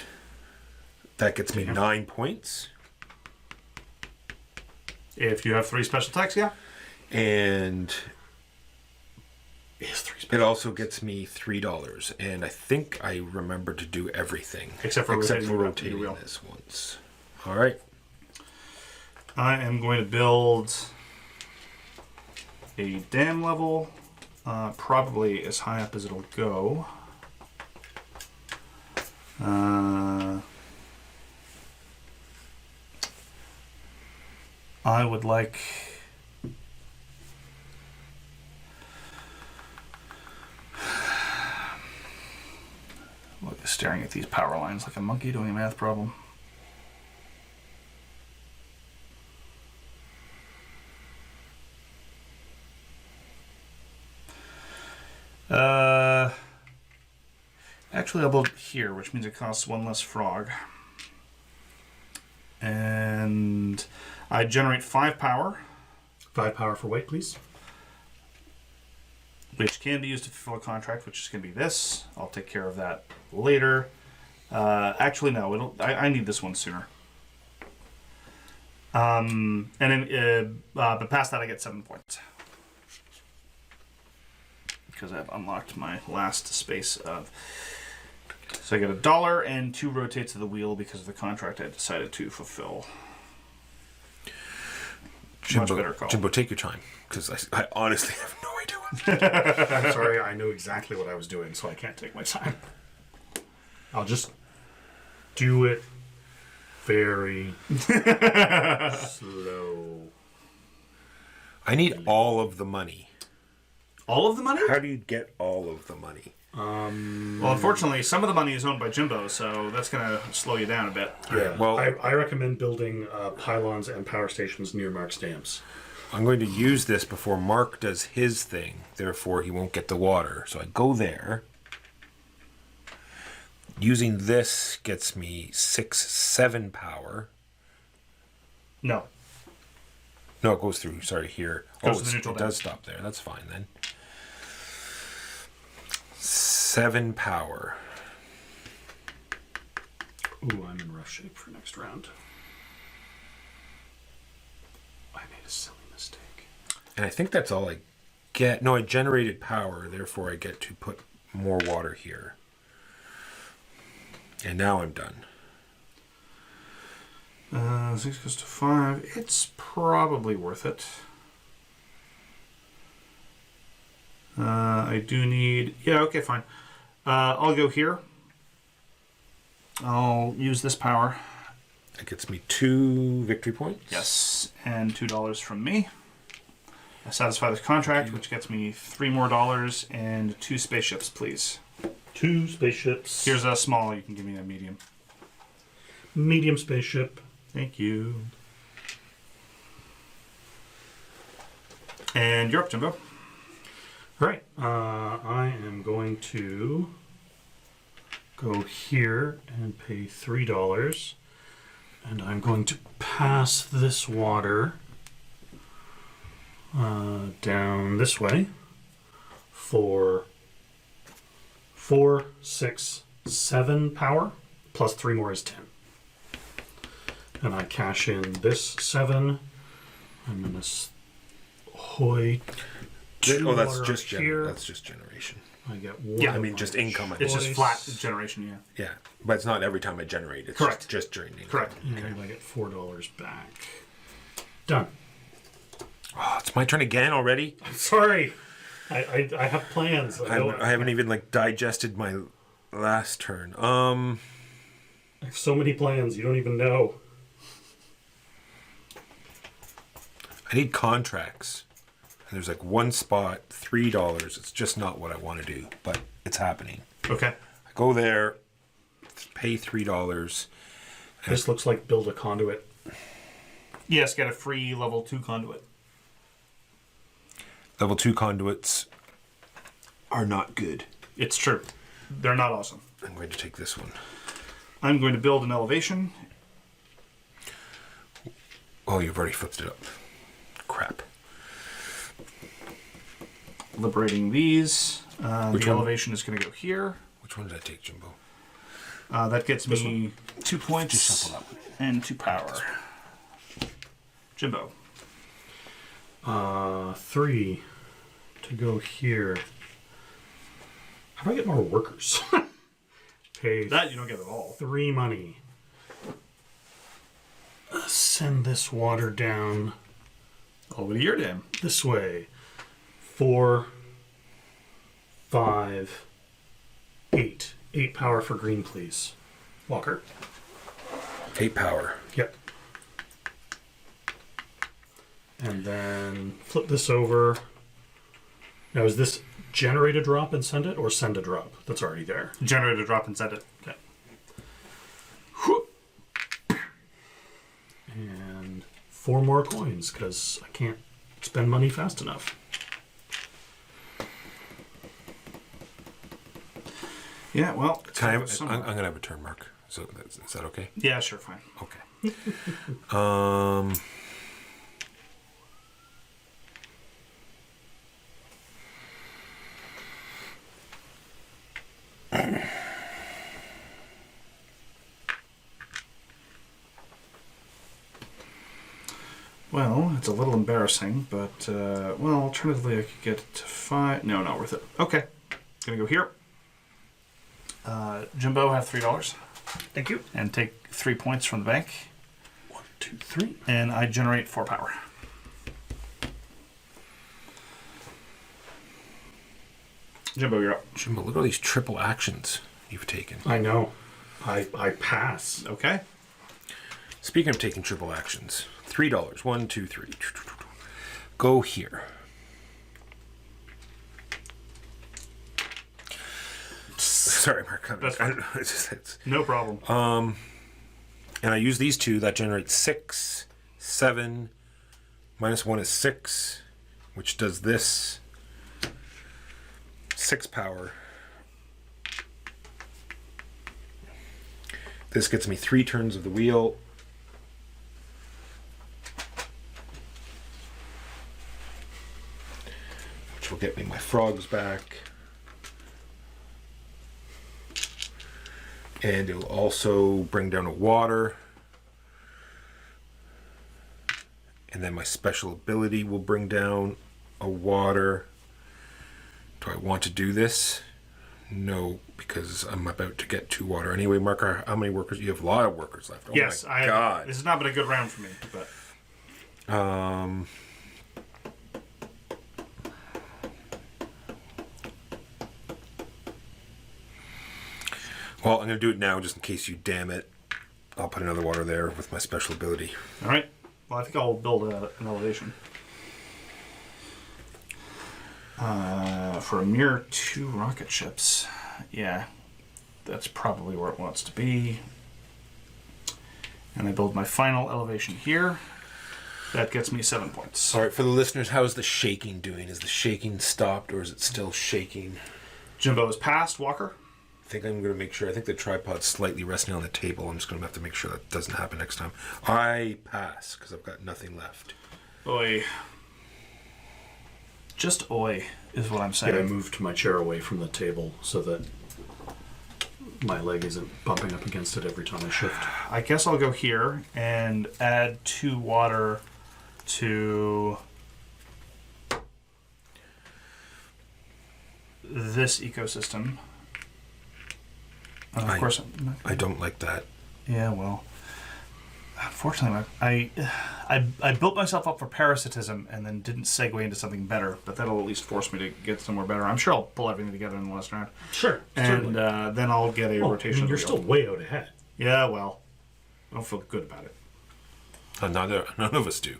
that gets me 9 points. If you have 3 special attacks, yeah. And Is 3 it also gets me $3. And I think I remember to do everything. Except for rotating wheel. this once. All right. I am going to build a dam level, probably as high up as it'll go. I would like... Look, staring at these power lines like a monkey doing a math problem. Actually, I'll build here, which means it costs one less frog. And I generate 5 power. 5 power for white, please. Which can be used to fulfill a contract, which is going to be this. I'll take care of that later. Actually, no. I need this one sooner. And then, but past that, I get 7 points. Because I've unlocked my last space of... So I get $1 and 2 rotates of the wheel because of the contract I decided to fulfill. Much better call. Jimbo, take your time, because I honestly have no idea what I'm sorry, I knew exactly what I was doing, so I can't take my time. I'll just do it very slow. I need all of the money. All of the money? How do you get all of the money? Well, unfortunately, some of the money is owned by Jimbo, so that's going to slow you down a bit. Yeah, well, I recommend building pylons and power stations near Mark's dams. I'm going to use this before Mark does his thing. Therefore, he won't get the water. So I go there. Using this gets me 6-7 power. No. No, it goes through. Sorry, here. Goes to the neutral it dam. does stop there. That's fine then. 7 power. Ooh, I'm in rough shape for next round. I made a silly mistake. And I think that's all I get. No, I generated power. Therefore, I get to put more water here. And now I'm done. 6 goes to 5. It's probably worth it. I do need... Yeah, okay, fine. I'll go here. I'll use this power. That gets me 2 victory points. Yes, and $2 from me. I satisfy this contract, which gets me $3 more and 2 spaceships, please. 2 spaceships. Here's a small. You can give me a medium. Medium spaceship. Thank you. And you're up, Jimbo. All right. I am going to go here and pay $3. And I'm going to pass this water down this way for 4, 6, 7 power, plus 3 more is 10. And I cash in this 7. I'm going to hoy 2 Oh, that's water just here. that's just generation. I get 1. Yeah, I mean, just income. It's just flat generation, yeah. Yeah, but it's not every time I generate. It's Correct. just during income. Correct. And I get $4 back. Done. Oh, it's my turn again already. Sorry. I have plans. I haven't even digested my last turn. I have so many plans. You don't even know. I need contracts. And there's one spot, $3. It's just not what I want to do, but it's happening. Okay. I go there, pay $3. This looks like build a conduit. Yes, get a free level 2 conduit. Level 2 conduits are not good. It's true. They're not awesome. I'm going to take this one. I'm going to build an elevation. Oh, you've already flipped it up. Crap. Liberating these. Which The one? elevation is going to go here. Which one did I take, Jimbo? That gets me 2 points Just shuffle that one. and 2 power. Jimbo. 3 to go here. How do I get more workers? Pay That you don't get at all. 3 money. Send this water down Over to your dam. this way. 4, 5, 8. 8 power for green, please. Walker. 8 power. Yep. And then flip this over. Now, is this generate a drop and send it, or send a drop that's already there? Generate a drop and send it. Okay. And 4 more coins, because I can't spend money fast enough. Yeah, well. I'm going to have a turn, Mark. So is that okay? Yeah, sure, fine. Okay. Well, it's a little embarrassing, but, well, alternatively I could get it to 5. No, not worth it. Okay. Gonna go here. Jimbo, have $3. Thank you. And take 3 points from the bank. 1, 2, 3. And I generate 4 power. Jimbo, you're up. Jimbo, look at all these triple actions you've taken. I know. I pass. Okay. Speaking of taking triple actions, $3. 1, 2, 3. Go here. Sorry, Mark. That's I fine. don't know. It's, No problem. and I use these two. That generates 6, 7. -1 is 6, which does this. 6 power. This gets me 3 turns of the wheel. Which will get me my frogs back. And it will also bring down a water. And then my special ability will bring down a water. Do I want to do this? No, because I'm about to get 2 water. Anyway, Mark, how many workers? You have a lot of workers left. Oh yes, my God. This has not been a good round for me, but well, I'm going to do it now just in case you damn it. I'll put another water there with my special ability. all right. Well, I think I'll build an elevation. For a mere 2 rocket ships. Yeah, that's probably where it wants to be. And I build my final elevation here. That gets me 7 points. All right, for the listeners, how is the shaking doing? Is the shaking stopped or is it still shaking? Jimbo is passed. Walker? I think I'm going to make sure. I think the tripod's slightly resting on the table. I'm just going to have to make sure that doesn't happen next time. I pass because I've got nothing left. Oi. Just oi is what I'm saying. Yeah, I moved my chair away from the table so that my leg isn't bumping up against it every time I shift. I guess I'll go here and add 2 water to this ecosystem. Of course, I don't like that. yeah. Well, unfortunately, I built myself up for parasitism and then didn't segue into something better. But that'll at least force me to get somewhere better. I'm sure I'll pull everything together in the last round, Sure. and then I'll get a rotation. You're of the still wheel. way out ahead. Yeah. Well, I don't feel good about it. None of us do.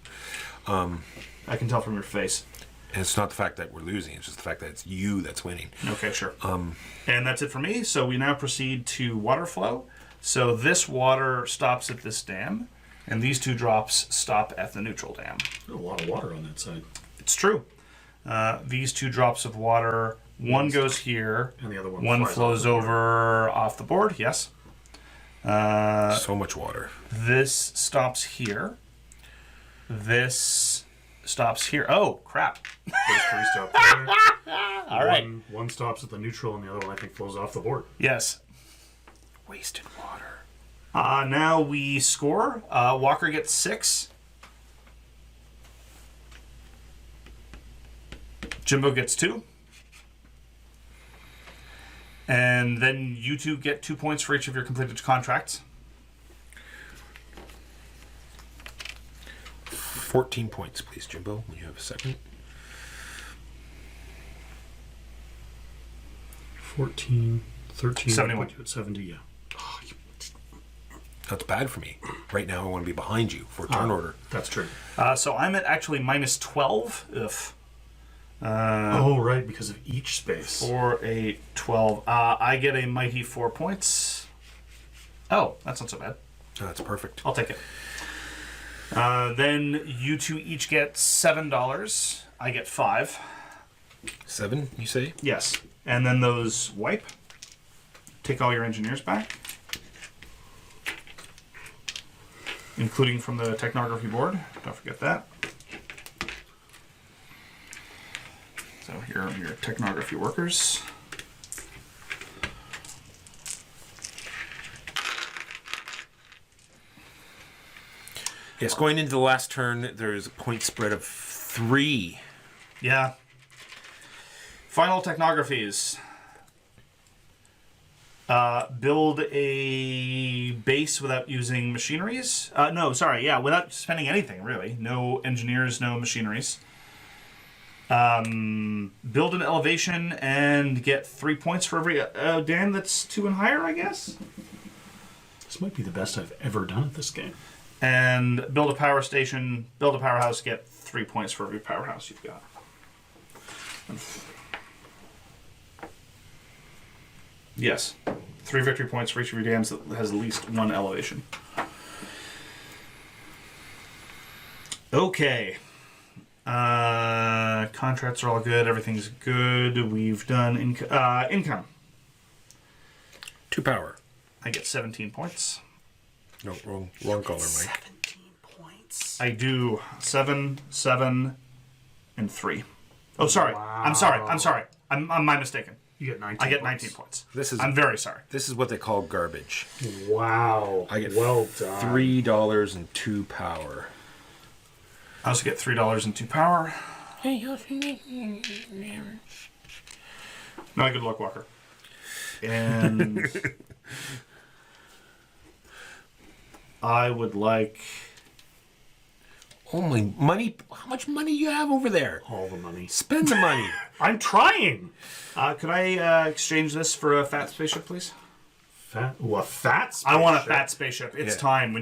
I can tell from your face. And it's not the fact that we're losing. It's just the fact that it's you that's winning. Okay, sure. And that's it for me. So we now proceed to water flow. So this water stops at this dam, and these 2 drops stop at the neutral dam. There's a lot of water on that side. It's true. These 2 drops of water, one goes here, And the other one one flies flows off the board. over off the board. Yes. So much water. This stops here. This stops here. Oh, crap. Those 3 stop there. All right. One stops at the neutral, and the other one I think flows off the board. Yes. Wasted water. Now we score. Walker gets 6. Jimbo gets 2. And then you 2 get 2 points for each of your completed contracts. 14 points, please, Jimbo, when you have a second. 14, 13. 71. Put you at 70, yeah. That's bad for me. right now I want to be behind you for turn order. That's true. So I'm at actually minus 12. Ugh. Oh, right, because of each space. 4, 8, 12. I get a mighty 4 points. Oh, that's not so bad. That's perfect. I'll take it. Then you two each get $7. I get 5. 7, you say? Yes. And then those wipe. Take all your engineers back. Including from the technography board. Don't forget that. So here are your technography workers. Yes, going into the last turn, there's a point spread of 3. Yeah. Final technographies. Build a base without using machineries. No, sorry, yeah, without spending anything, really. No engineers, no machineries. Build an elevation and get 3 points for every dam that's 2 and higher, I guess. This might be the best I've ever done at this game. And build a power station, build a powerhouse, get 3 points for every powerhouse you've got. Yes. 3 victory points for each of your dams that has at least 1 elevation. Okay. Contracts are all good. Everything's good. We've done income. 2 power. I get 17 points. No, wrong color, Mike. 17 points. I do 7, 7, and 3. Oh, sorry. Wow. I'm sorry. I'm my mistaken. You get 19 I get points. 19 points. This is I'm very sorry. This is what they call garbage. Wow. I get well done. $3 and 2 power. I also get $3 and 2 power. Not good luck, Walker. And I would like Only money? How much money do you have over there? All the money. Spend the money. I'm trying. could I exchange this for a fat spaceship, please? A fat spaceship? I want a fat spaceship. It's Yeah. time.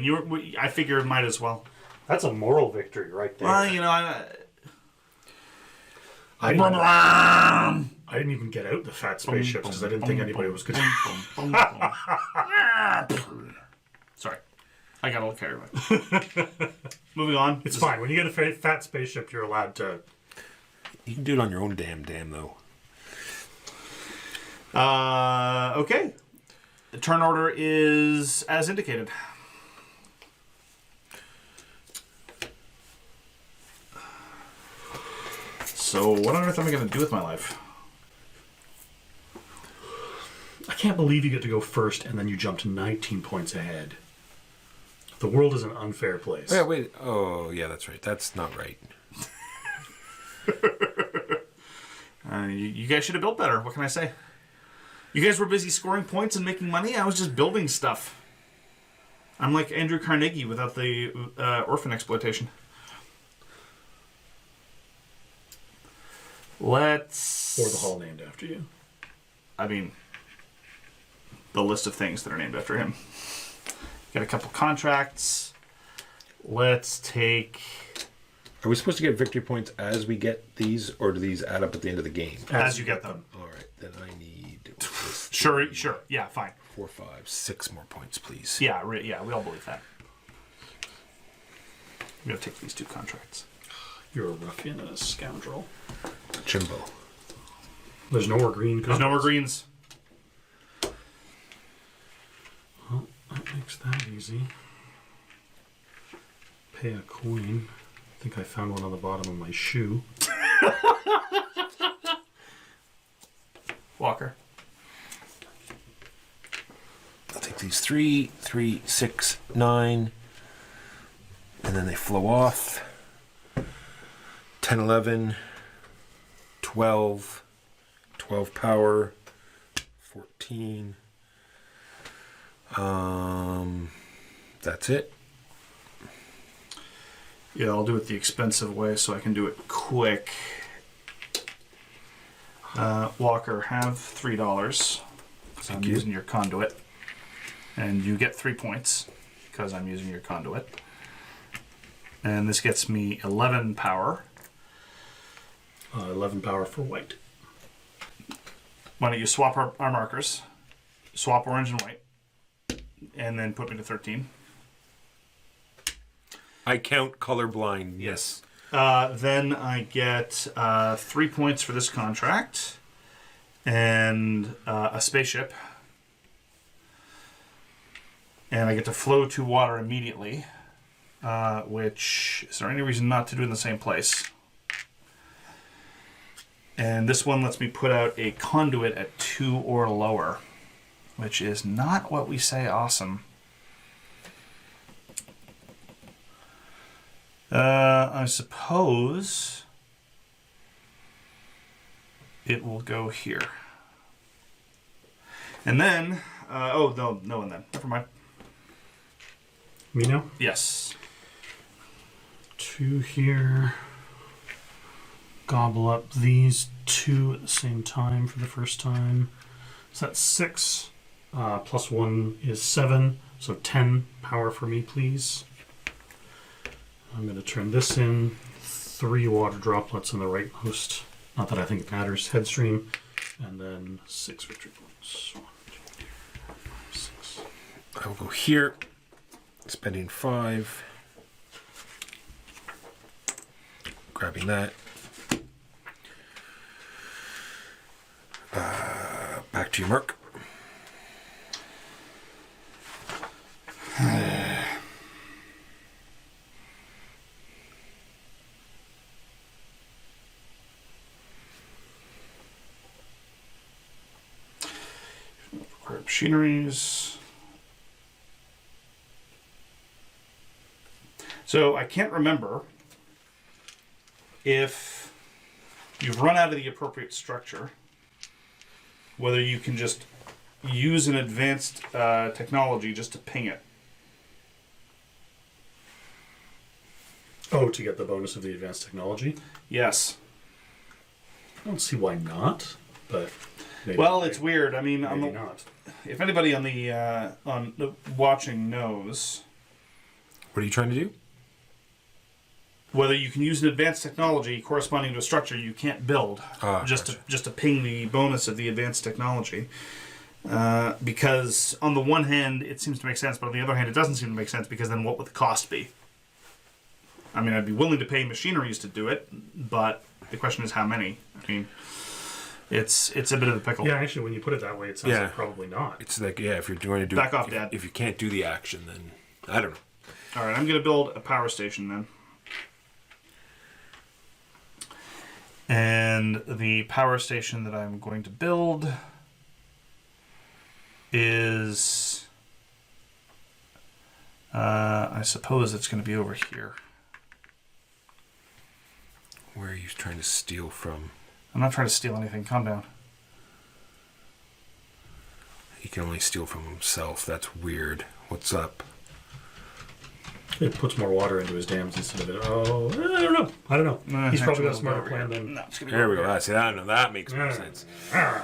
I figure it might as well. That's a moral victory right there. Well, you know, I didn't even get out the fat spaceships because I didn't think anybody was going to. Sorry. I got a little carried away. Moving on. It's fine. When you get a fat spaceship, you're allowed to. You can do it on your own dam, though. Okay. The turn order is as indicated. So what on earth am I going to do with my life? I can't believe you get to go first and then you jump to 19 points ahead. The world is an unfair place. Yeah, wait. Oh, yeah, that's right. That's not right. You guys should have built better. What can I say? You guys were busy scoring points and making money. I was just building stuff. I'm like Andrew Carnegie without the orphan exploitation. Let's... Or the hall named after you. I mean, the list of things that are named after him. Got a couple contracts. Let's take... Are we supposed to get victory points as we get these, or do these add up at the end of the game? As you get them. All right, then I need Sure. Yeah, fine. 4, 5, 6 more points, please. Yeah, we all believe that. I'm going to take these 2 contracts. You're a ruffian and a scoundrel. Jimbo. There's no more green. There's no more greens. Well, that makes that easy. Pay a coin. I think I found one on the bottom of my shoe. Walker. I'll take these 3, 3, 6, 9, and then they flow off. 10, 11, 12, 12 power, 14. That's it. Yeah, I'll do it the expensive way so I can do it quick. Walker, have $3 because I'm you. using your conduit, and you get 3 points. because I'm using your conduit. And this gets me 11 power. 11 power for white. Why don't you swap our markers? Swap orange and white. And then put me to 13. I count colorblind. Yes. Then I get 3 points for this contract. And a spaceship. And I get to flow to water immediately. Which, is there any reason not to do in the same place? And this one lets me put out a conduit at 2 or lower, which is not what we say awesome. I suppose it will go here. And then, no one then. Never mind. Me now? Yes. 2 here. Gobble up these 2 at the same time for the first time. So that's 6. Plus 1 is 7. So 10 power for me, please. I'm going to turn this in. 3 water droplets in the rightmost. Not that I think it matters. Headstream. And then 6 victory points. 1, 2, 3, 4, 5, 6. I will go here, spending 5. Grabbing that. Back to you, Merc. Require machineries. So I can't remember if you've run out of the appropriate structure, whether you can just use an advanced technology just to ping it. Oh, to get the bonus of the advanced technology? Yes. I don't see why not, but maybe. Well, it's weird. I mean, maybe not. if anybody on the watching knows, What are you trying to do? whether you can use an advanced technology corresponding to a structure you can't build, just to ping the bonus of the advanced technology. Because on the one hand, it seems to make sense, but on the other hand, it doesn't seem to make sense, because then what would the cost be? I mean, I'd be willing to pay machineries to do it, but the question is how many. I mean, it's a bit of a pickle. Yeah, actually, when you put it that way, it sounds like probably not. It's like, if you're going to do Back off, Dad. If you can't do the action, then I don't know. All right, I'm going to build a power station then. And the power station that I'm going to build is, I suppose it's going to be over here. Where are you trying to steal from? I'm not trying to steal anything. Calm down. He can only steal from himself. That's weird. What's up? It puts more water into his dams instead of it. Oh, I don't know. He's probably got a smarter plan than. No, it's gonna be There we over go. here. That's it. I don't know. That makes more sense. All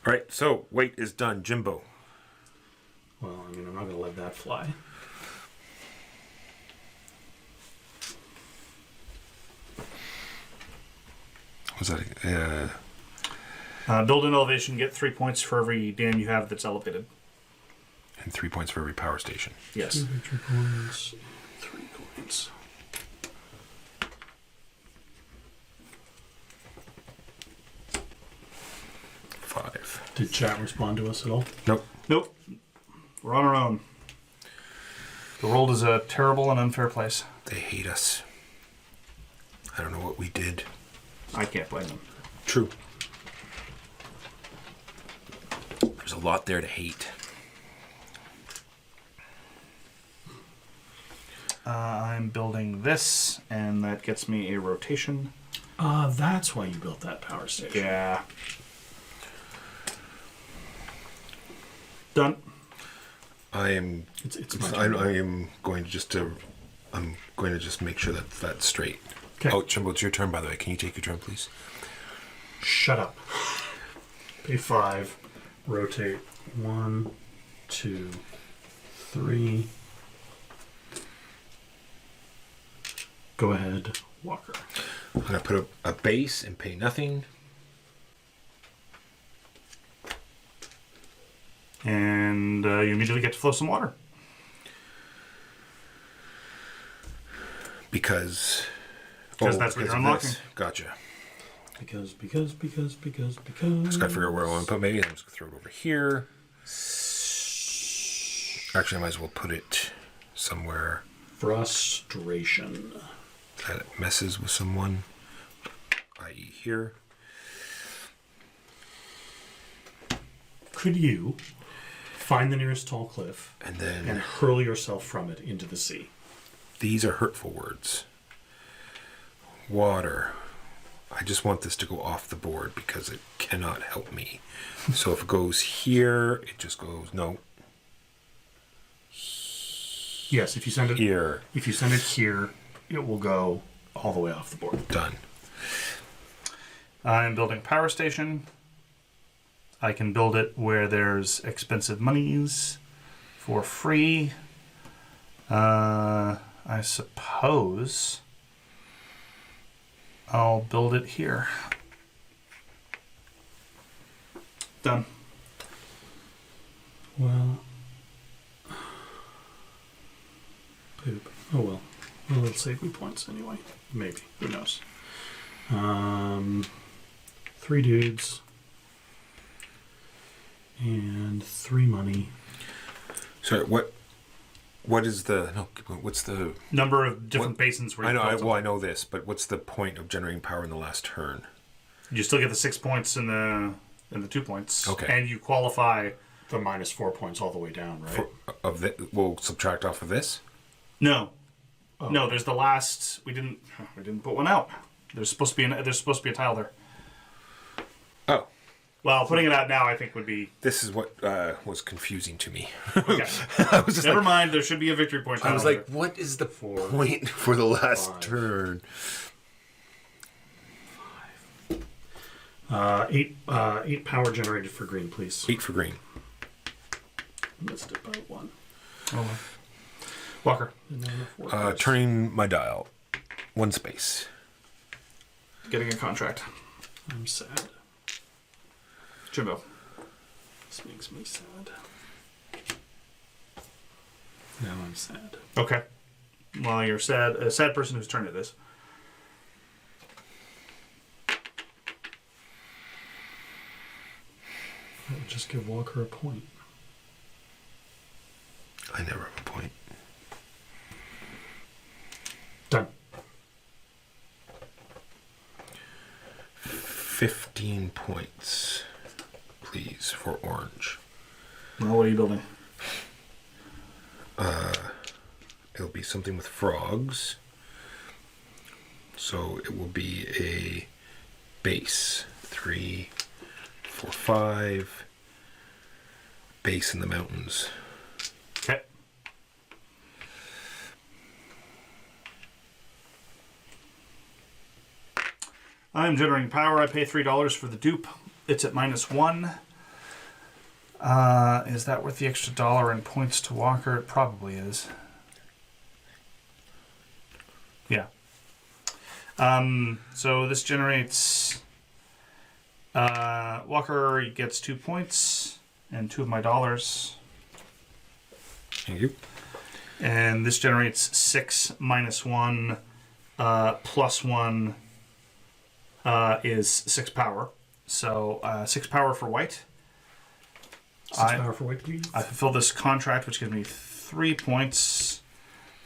right. So weight is done. Jimbo. Well, I mean, I'm not going to let that fly. Was that? Build an elevation, get 3 points for every dam you have that's elevated. And 3 points for every power station. Yes. 2 victory points, 3 points. Five. Did chat respond to us at all? Nope. Nope. We're on our own. The world is a terrible and unfair place. They hate us. I don't know what we did. I can't blame them. True. There's a lot there to hate. I'm building this, and that gets me a rotation. That's why you built that power station. Yeah. Done. I am. It's my I turn. am going to just I'm going to just make sure that that's straight. Okay. Oh, Jimbo, it's your turn, by the way. Can you take your turn, please? Shut up. Pay 5. Rotate 1, 2, 3. Go ahead, Walker. I'm going to put a base and pay nothing. And you immediately get to flow some water. Because That's what you're of unlocking. this. Gotcha. Because. Just gotta figure out where I want to put. Maybe I'm just gonna throw it over here. Actually, I might as well put it somewhere Frustration. that it messes with someone, i.e. here. Could you find the nearest tall cliff And then and hurl yourself from it into the sea? these are hurtful words. Water. I just want this to go off the board because it cannot help me. So if it goes here, it just goes no. Yes, if you send it Here. If you send it here, it will go all the way off the board. Done. I'm building a power station. I can build it where there's expensive monies for free. I suppose I'll build it here. Done. Well, poop. Oh well. Well, it'll save me points anyway. Maybe. Who knows? 3 dudes. And 3 money. Sorry, what is the no? What's the? Number of different basins where I you know. built Well, I know this, but what's the point of generating power in the last turn? You still get the 6 points and the 2 points. Okay. And you qualify. The minus 4 points all the way down, right? We'll subtract off of this. No. Oh. No, there's the last. We didn't put one out. There's supposed to be a tile there. Oh, Well, putting it out now, I think would be. this is what was confusing to me. Okay. I was just Never like, mind. There should be a victory point. I was tile like, there. what is the point for the last 5. turn? 8 power generated for green, please. 8 for green. Missed it by 1. Oh, well. Walker, Turning my dial. 1 space. getting a contract. I'm sad. Jimbo. This makes me sad. Now I'm sad. Okay. Well, you're sad. A sad person whose turn it is. I would just give Walker a point. I never have a point. Done. 15 points, please, for orange. Well, what are you building? It'll be something with frogs. So it will be a base. 3, 4, 5. Base in the mountains. Okay. I'm generating power. I pay $3 for the dupe. It's at -1. Is that worth the extra dollar in points to Walker? It probably is. Yeah. So this generates. Walker gets 2 points and 2 of my dollars. Thank you. And this generates 6 minus 1 plus 1 is 6 power. So 6 power for white. 6 power for white, please. I fulfill this contract, which gives me 3 points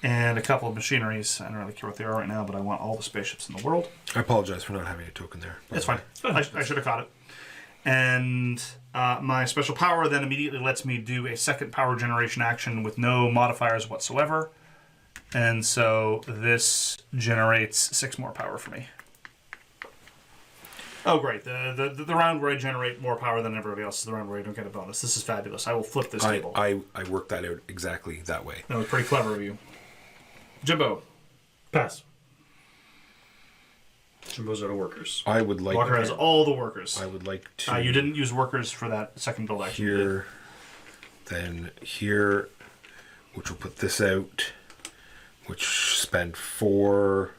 and a couple of machineries. I don't really care what they are right now, but I want all the spaceships in the world. I apologize for not having a token there. It's fine. I should have caught it. And my special power then immediately lets me do a second power generation action with no modifiers whatsoever. And so this generates 6 more power for me. Oh, great. The round where I generate more power than everybody else is the round where I don't get a bonus. This is fabulous. I will flip this table. I worked that out exactly that way. That was pretty clever of you. Jimbo. Pass. Jimbo's out of workers. I would like. Walker has all the workers. I would like to. You didn't use workers for that second build action. Here, then here. which will put this out, which spend 4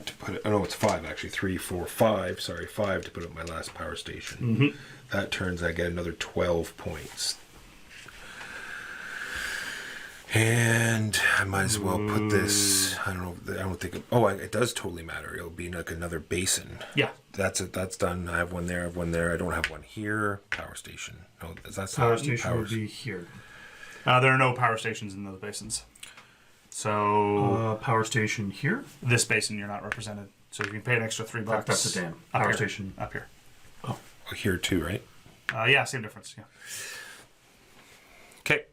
to put it. Oh no, it's 5 actually. 3, 4, 5. Sorry, 5 to put up my last power station. That turns I get another 12 points. And I might as well put this. I don't know. I don't think. It does totally matter. It'll be like another basin. Yeah. That's it. That's done. I have one there. I have one there. I don't have one here. Power station. No, is that Power station would be here. There are no power stations in those basins. So Power station here. this basin you're not represented. So you can pay an extra $3. That's a dam. Up Power here. station. Up here. Oh, here too, right? Yeah, same difference. Yeah. Okay.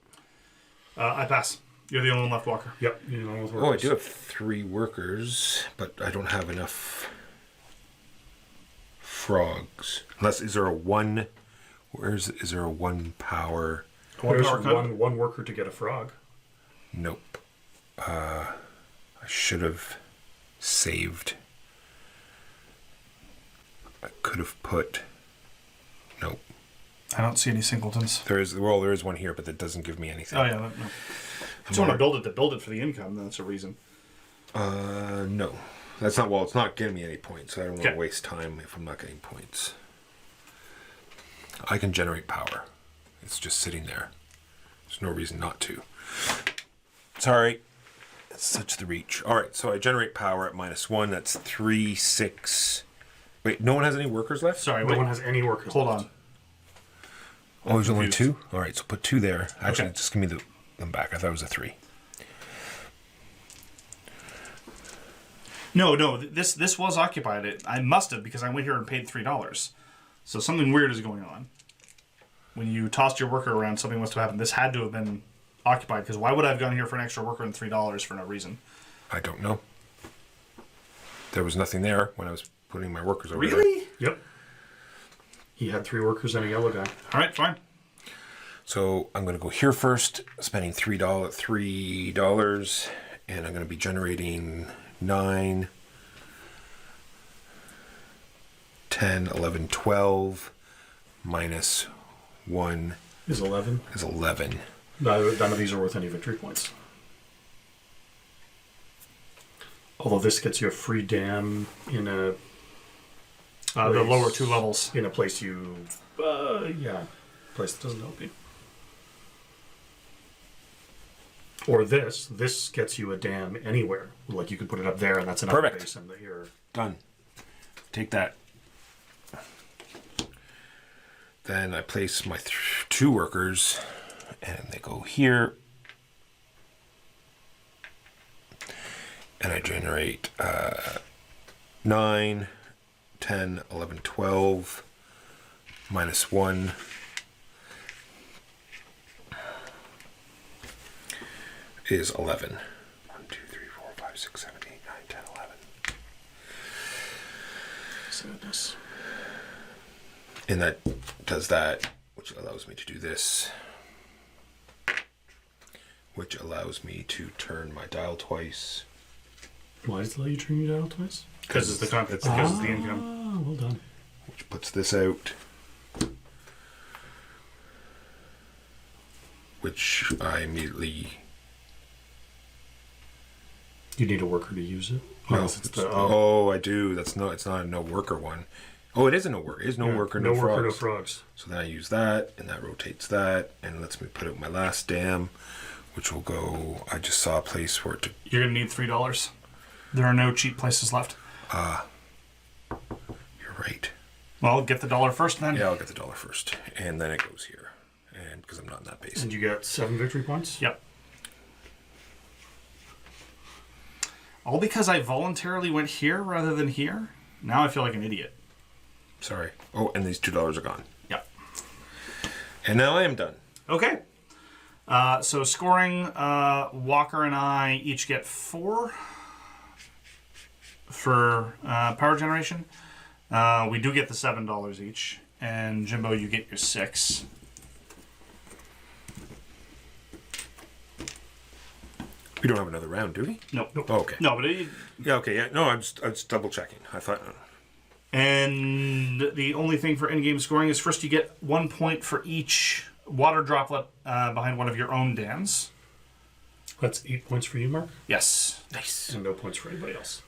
I pass. You're the only one left, Walker. Yep. You know, with Oh, I workers. do have 3 workers, but I don't have enough frogs. Unless is there a 1? Is there a 1 power? There's power cut? one worker to get a frog. Nope. I should have saved. I could have put. Nope. I don't see any singletons. There is one here, but that doesn't give me anything. Oh yeah. No. If you want to build it for the income, then that's a reason. No. That's not. Well, it's not getting me any points, so I don't want Okay. to waste time if I'm not getting points. I can generate power. It's just sitting there. There's no reason not to. Sorry. It's such the reach. Alright, so I generate power at -1. That's 3, 6. Wait, no one has any workers left? Sorry. No Wait. one has any workers. Hold left. on. Oh, there's only confused. 2? Alright, so put 2 there. Actually, Okay. just give me them back. I thought it was a 3. No. This was occupied. I must have because I went here and paid $3. So something weird is going on. When you tossed your worker around, something must have happened. This had to have been occupied because why would I have gone here for an extra worker and $3 for no reason? I don't know. There was nothing there when I was putting my workers over there. Really? Yep. He had 3 workers and a yellow guy. All right, fine. So I'm going to go here first, spending $3, and I'm going to be generating 9, 10, 11, 12, minus 1 Is 11. is 11. None of these are worth any victory points. Although this gets you a free dam in a The lower 2 levels. in a place you place that doesn't help you. Or this gets you a dam anywhere. Like you could put it up there, and that's another Perfect. basin that you're. Done. Take that. Then I place my 2 workers, and they go here. And I generate 9, 10, 11, 12, minus 1. Is 11. 1, 2, 3, 4, 5, 6, 7, 8, 9, 10, 11. Sadness. And that does that, which allows me to do this, which allows me to turn my dial twice. Why does it let you turn your dial twice? Because it's the because it's the income. Ah, well done. Which puts this out, which I immediately. You need a worker to use it. No, Unless it's the, I do. It's not a no worker one. Oh, it is a no worker. It is no worker, no frogs. no frogs. So then I use that, and that rotates that, and lets me put out my last dam, which will go. I just saw a place for it to. You're going to need $3. There are no cheap places left. You're right. Well, get the $1 first then. Yeah, I'll get the $1 first, and then it goes here, and because I'm not in that base. And you get 7 victory points? Yep. All because I voluntarily went here rather than here? Now I feel like an idiot. Sorry. Oh, and these $2 are gone. Yep. And now I am done. Okay. So scoring, Walker and I each get 4 for power generation. We do get the $7 each. And Jimbo, you get your 6. We don't have another round, do we? Nope. Oh, okay. No, but it, Yeah, okay, yeah. No, I was double checking. I thought. and the only thing for in-game scoring is first you get 1 point for each water droplet behind one of your own dams. That's 8 points for you, Mark. Yes. Nice. And no points for anybody else.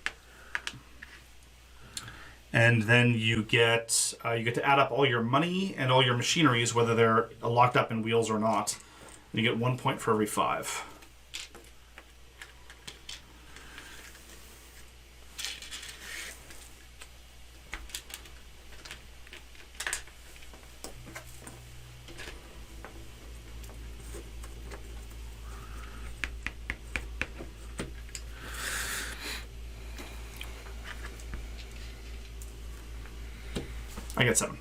And then you get to add up all your money and all your machineries, whether they're locked up in wheels or not. And you get 1 point for every 5. I get 7.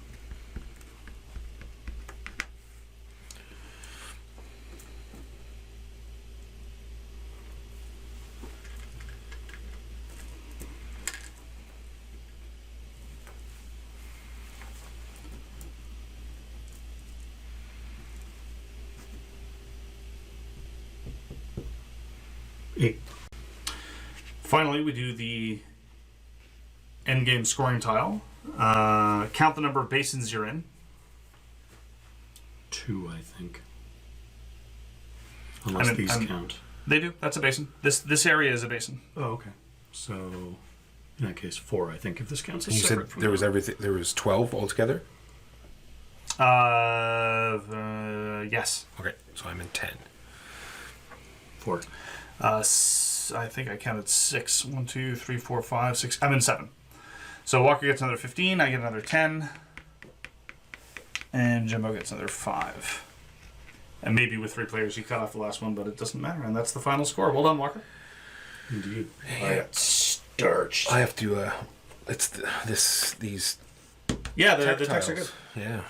Eight. Finally, we do the endgame scoring tile. Count the number of basins you're in. 2, I think. Unless these count. They do. That's a basin. This area is a basin. Oh, okay. So, in that case, 4, I think, if this counts as You separate said from there was the- everything. There was 12 altogether. Yes. Okay, so I'm in 10. 4. I think I counted 6. 1, 2, 3, 4, 5, 6. I'm in 7. So Walker gets another 15. I get another 10. And Jimbo gets another 5. And maybe with 3 players, you cut off the last one, but it doesn't matter. And that's the final score. Well done, Walker. Indeed. I got starched. I have to. It's these. Yeah, the tactiles. texts are good. Yeah.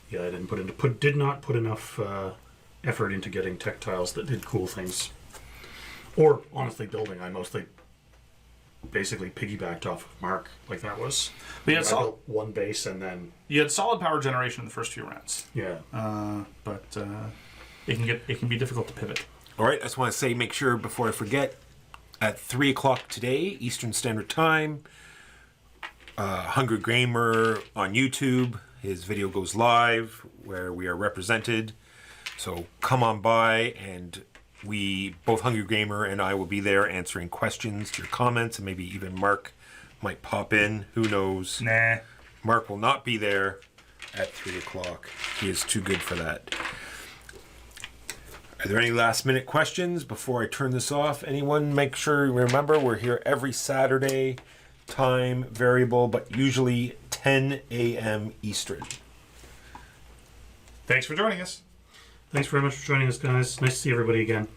Yeah, I did not put enough effort into getting tech tiles that did cool things. Or honestly, building. I mostly basically piggybacked off of Mark. Like that was. But you I had, built one base and then you had solid power generation in the first few rounds. yeah. But it can be difficult to pivot. All right. I just want to say, make sure before I forget, at 3 o'clock today, Eastern Standard Time, Hungry Gamer on YouTube. His video goes live where we are represented. So come on by, and we, both Hungry Gamer and I, will be there answering questions to your comments, and maybe even Mark might pop in. Who knows? Nah. Mark will not be there at 3 o'clock. He is too good for that. Are there any last minute questions before I turn this off? Anyone? Make sure you remember we're here every Saturday. Time variable, but usually 10 a.m. Eastern. Thanks for joining us. Thanks very much for joining us, guys. Nice to see everybody again.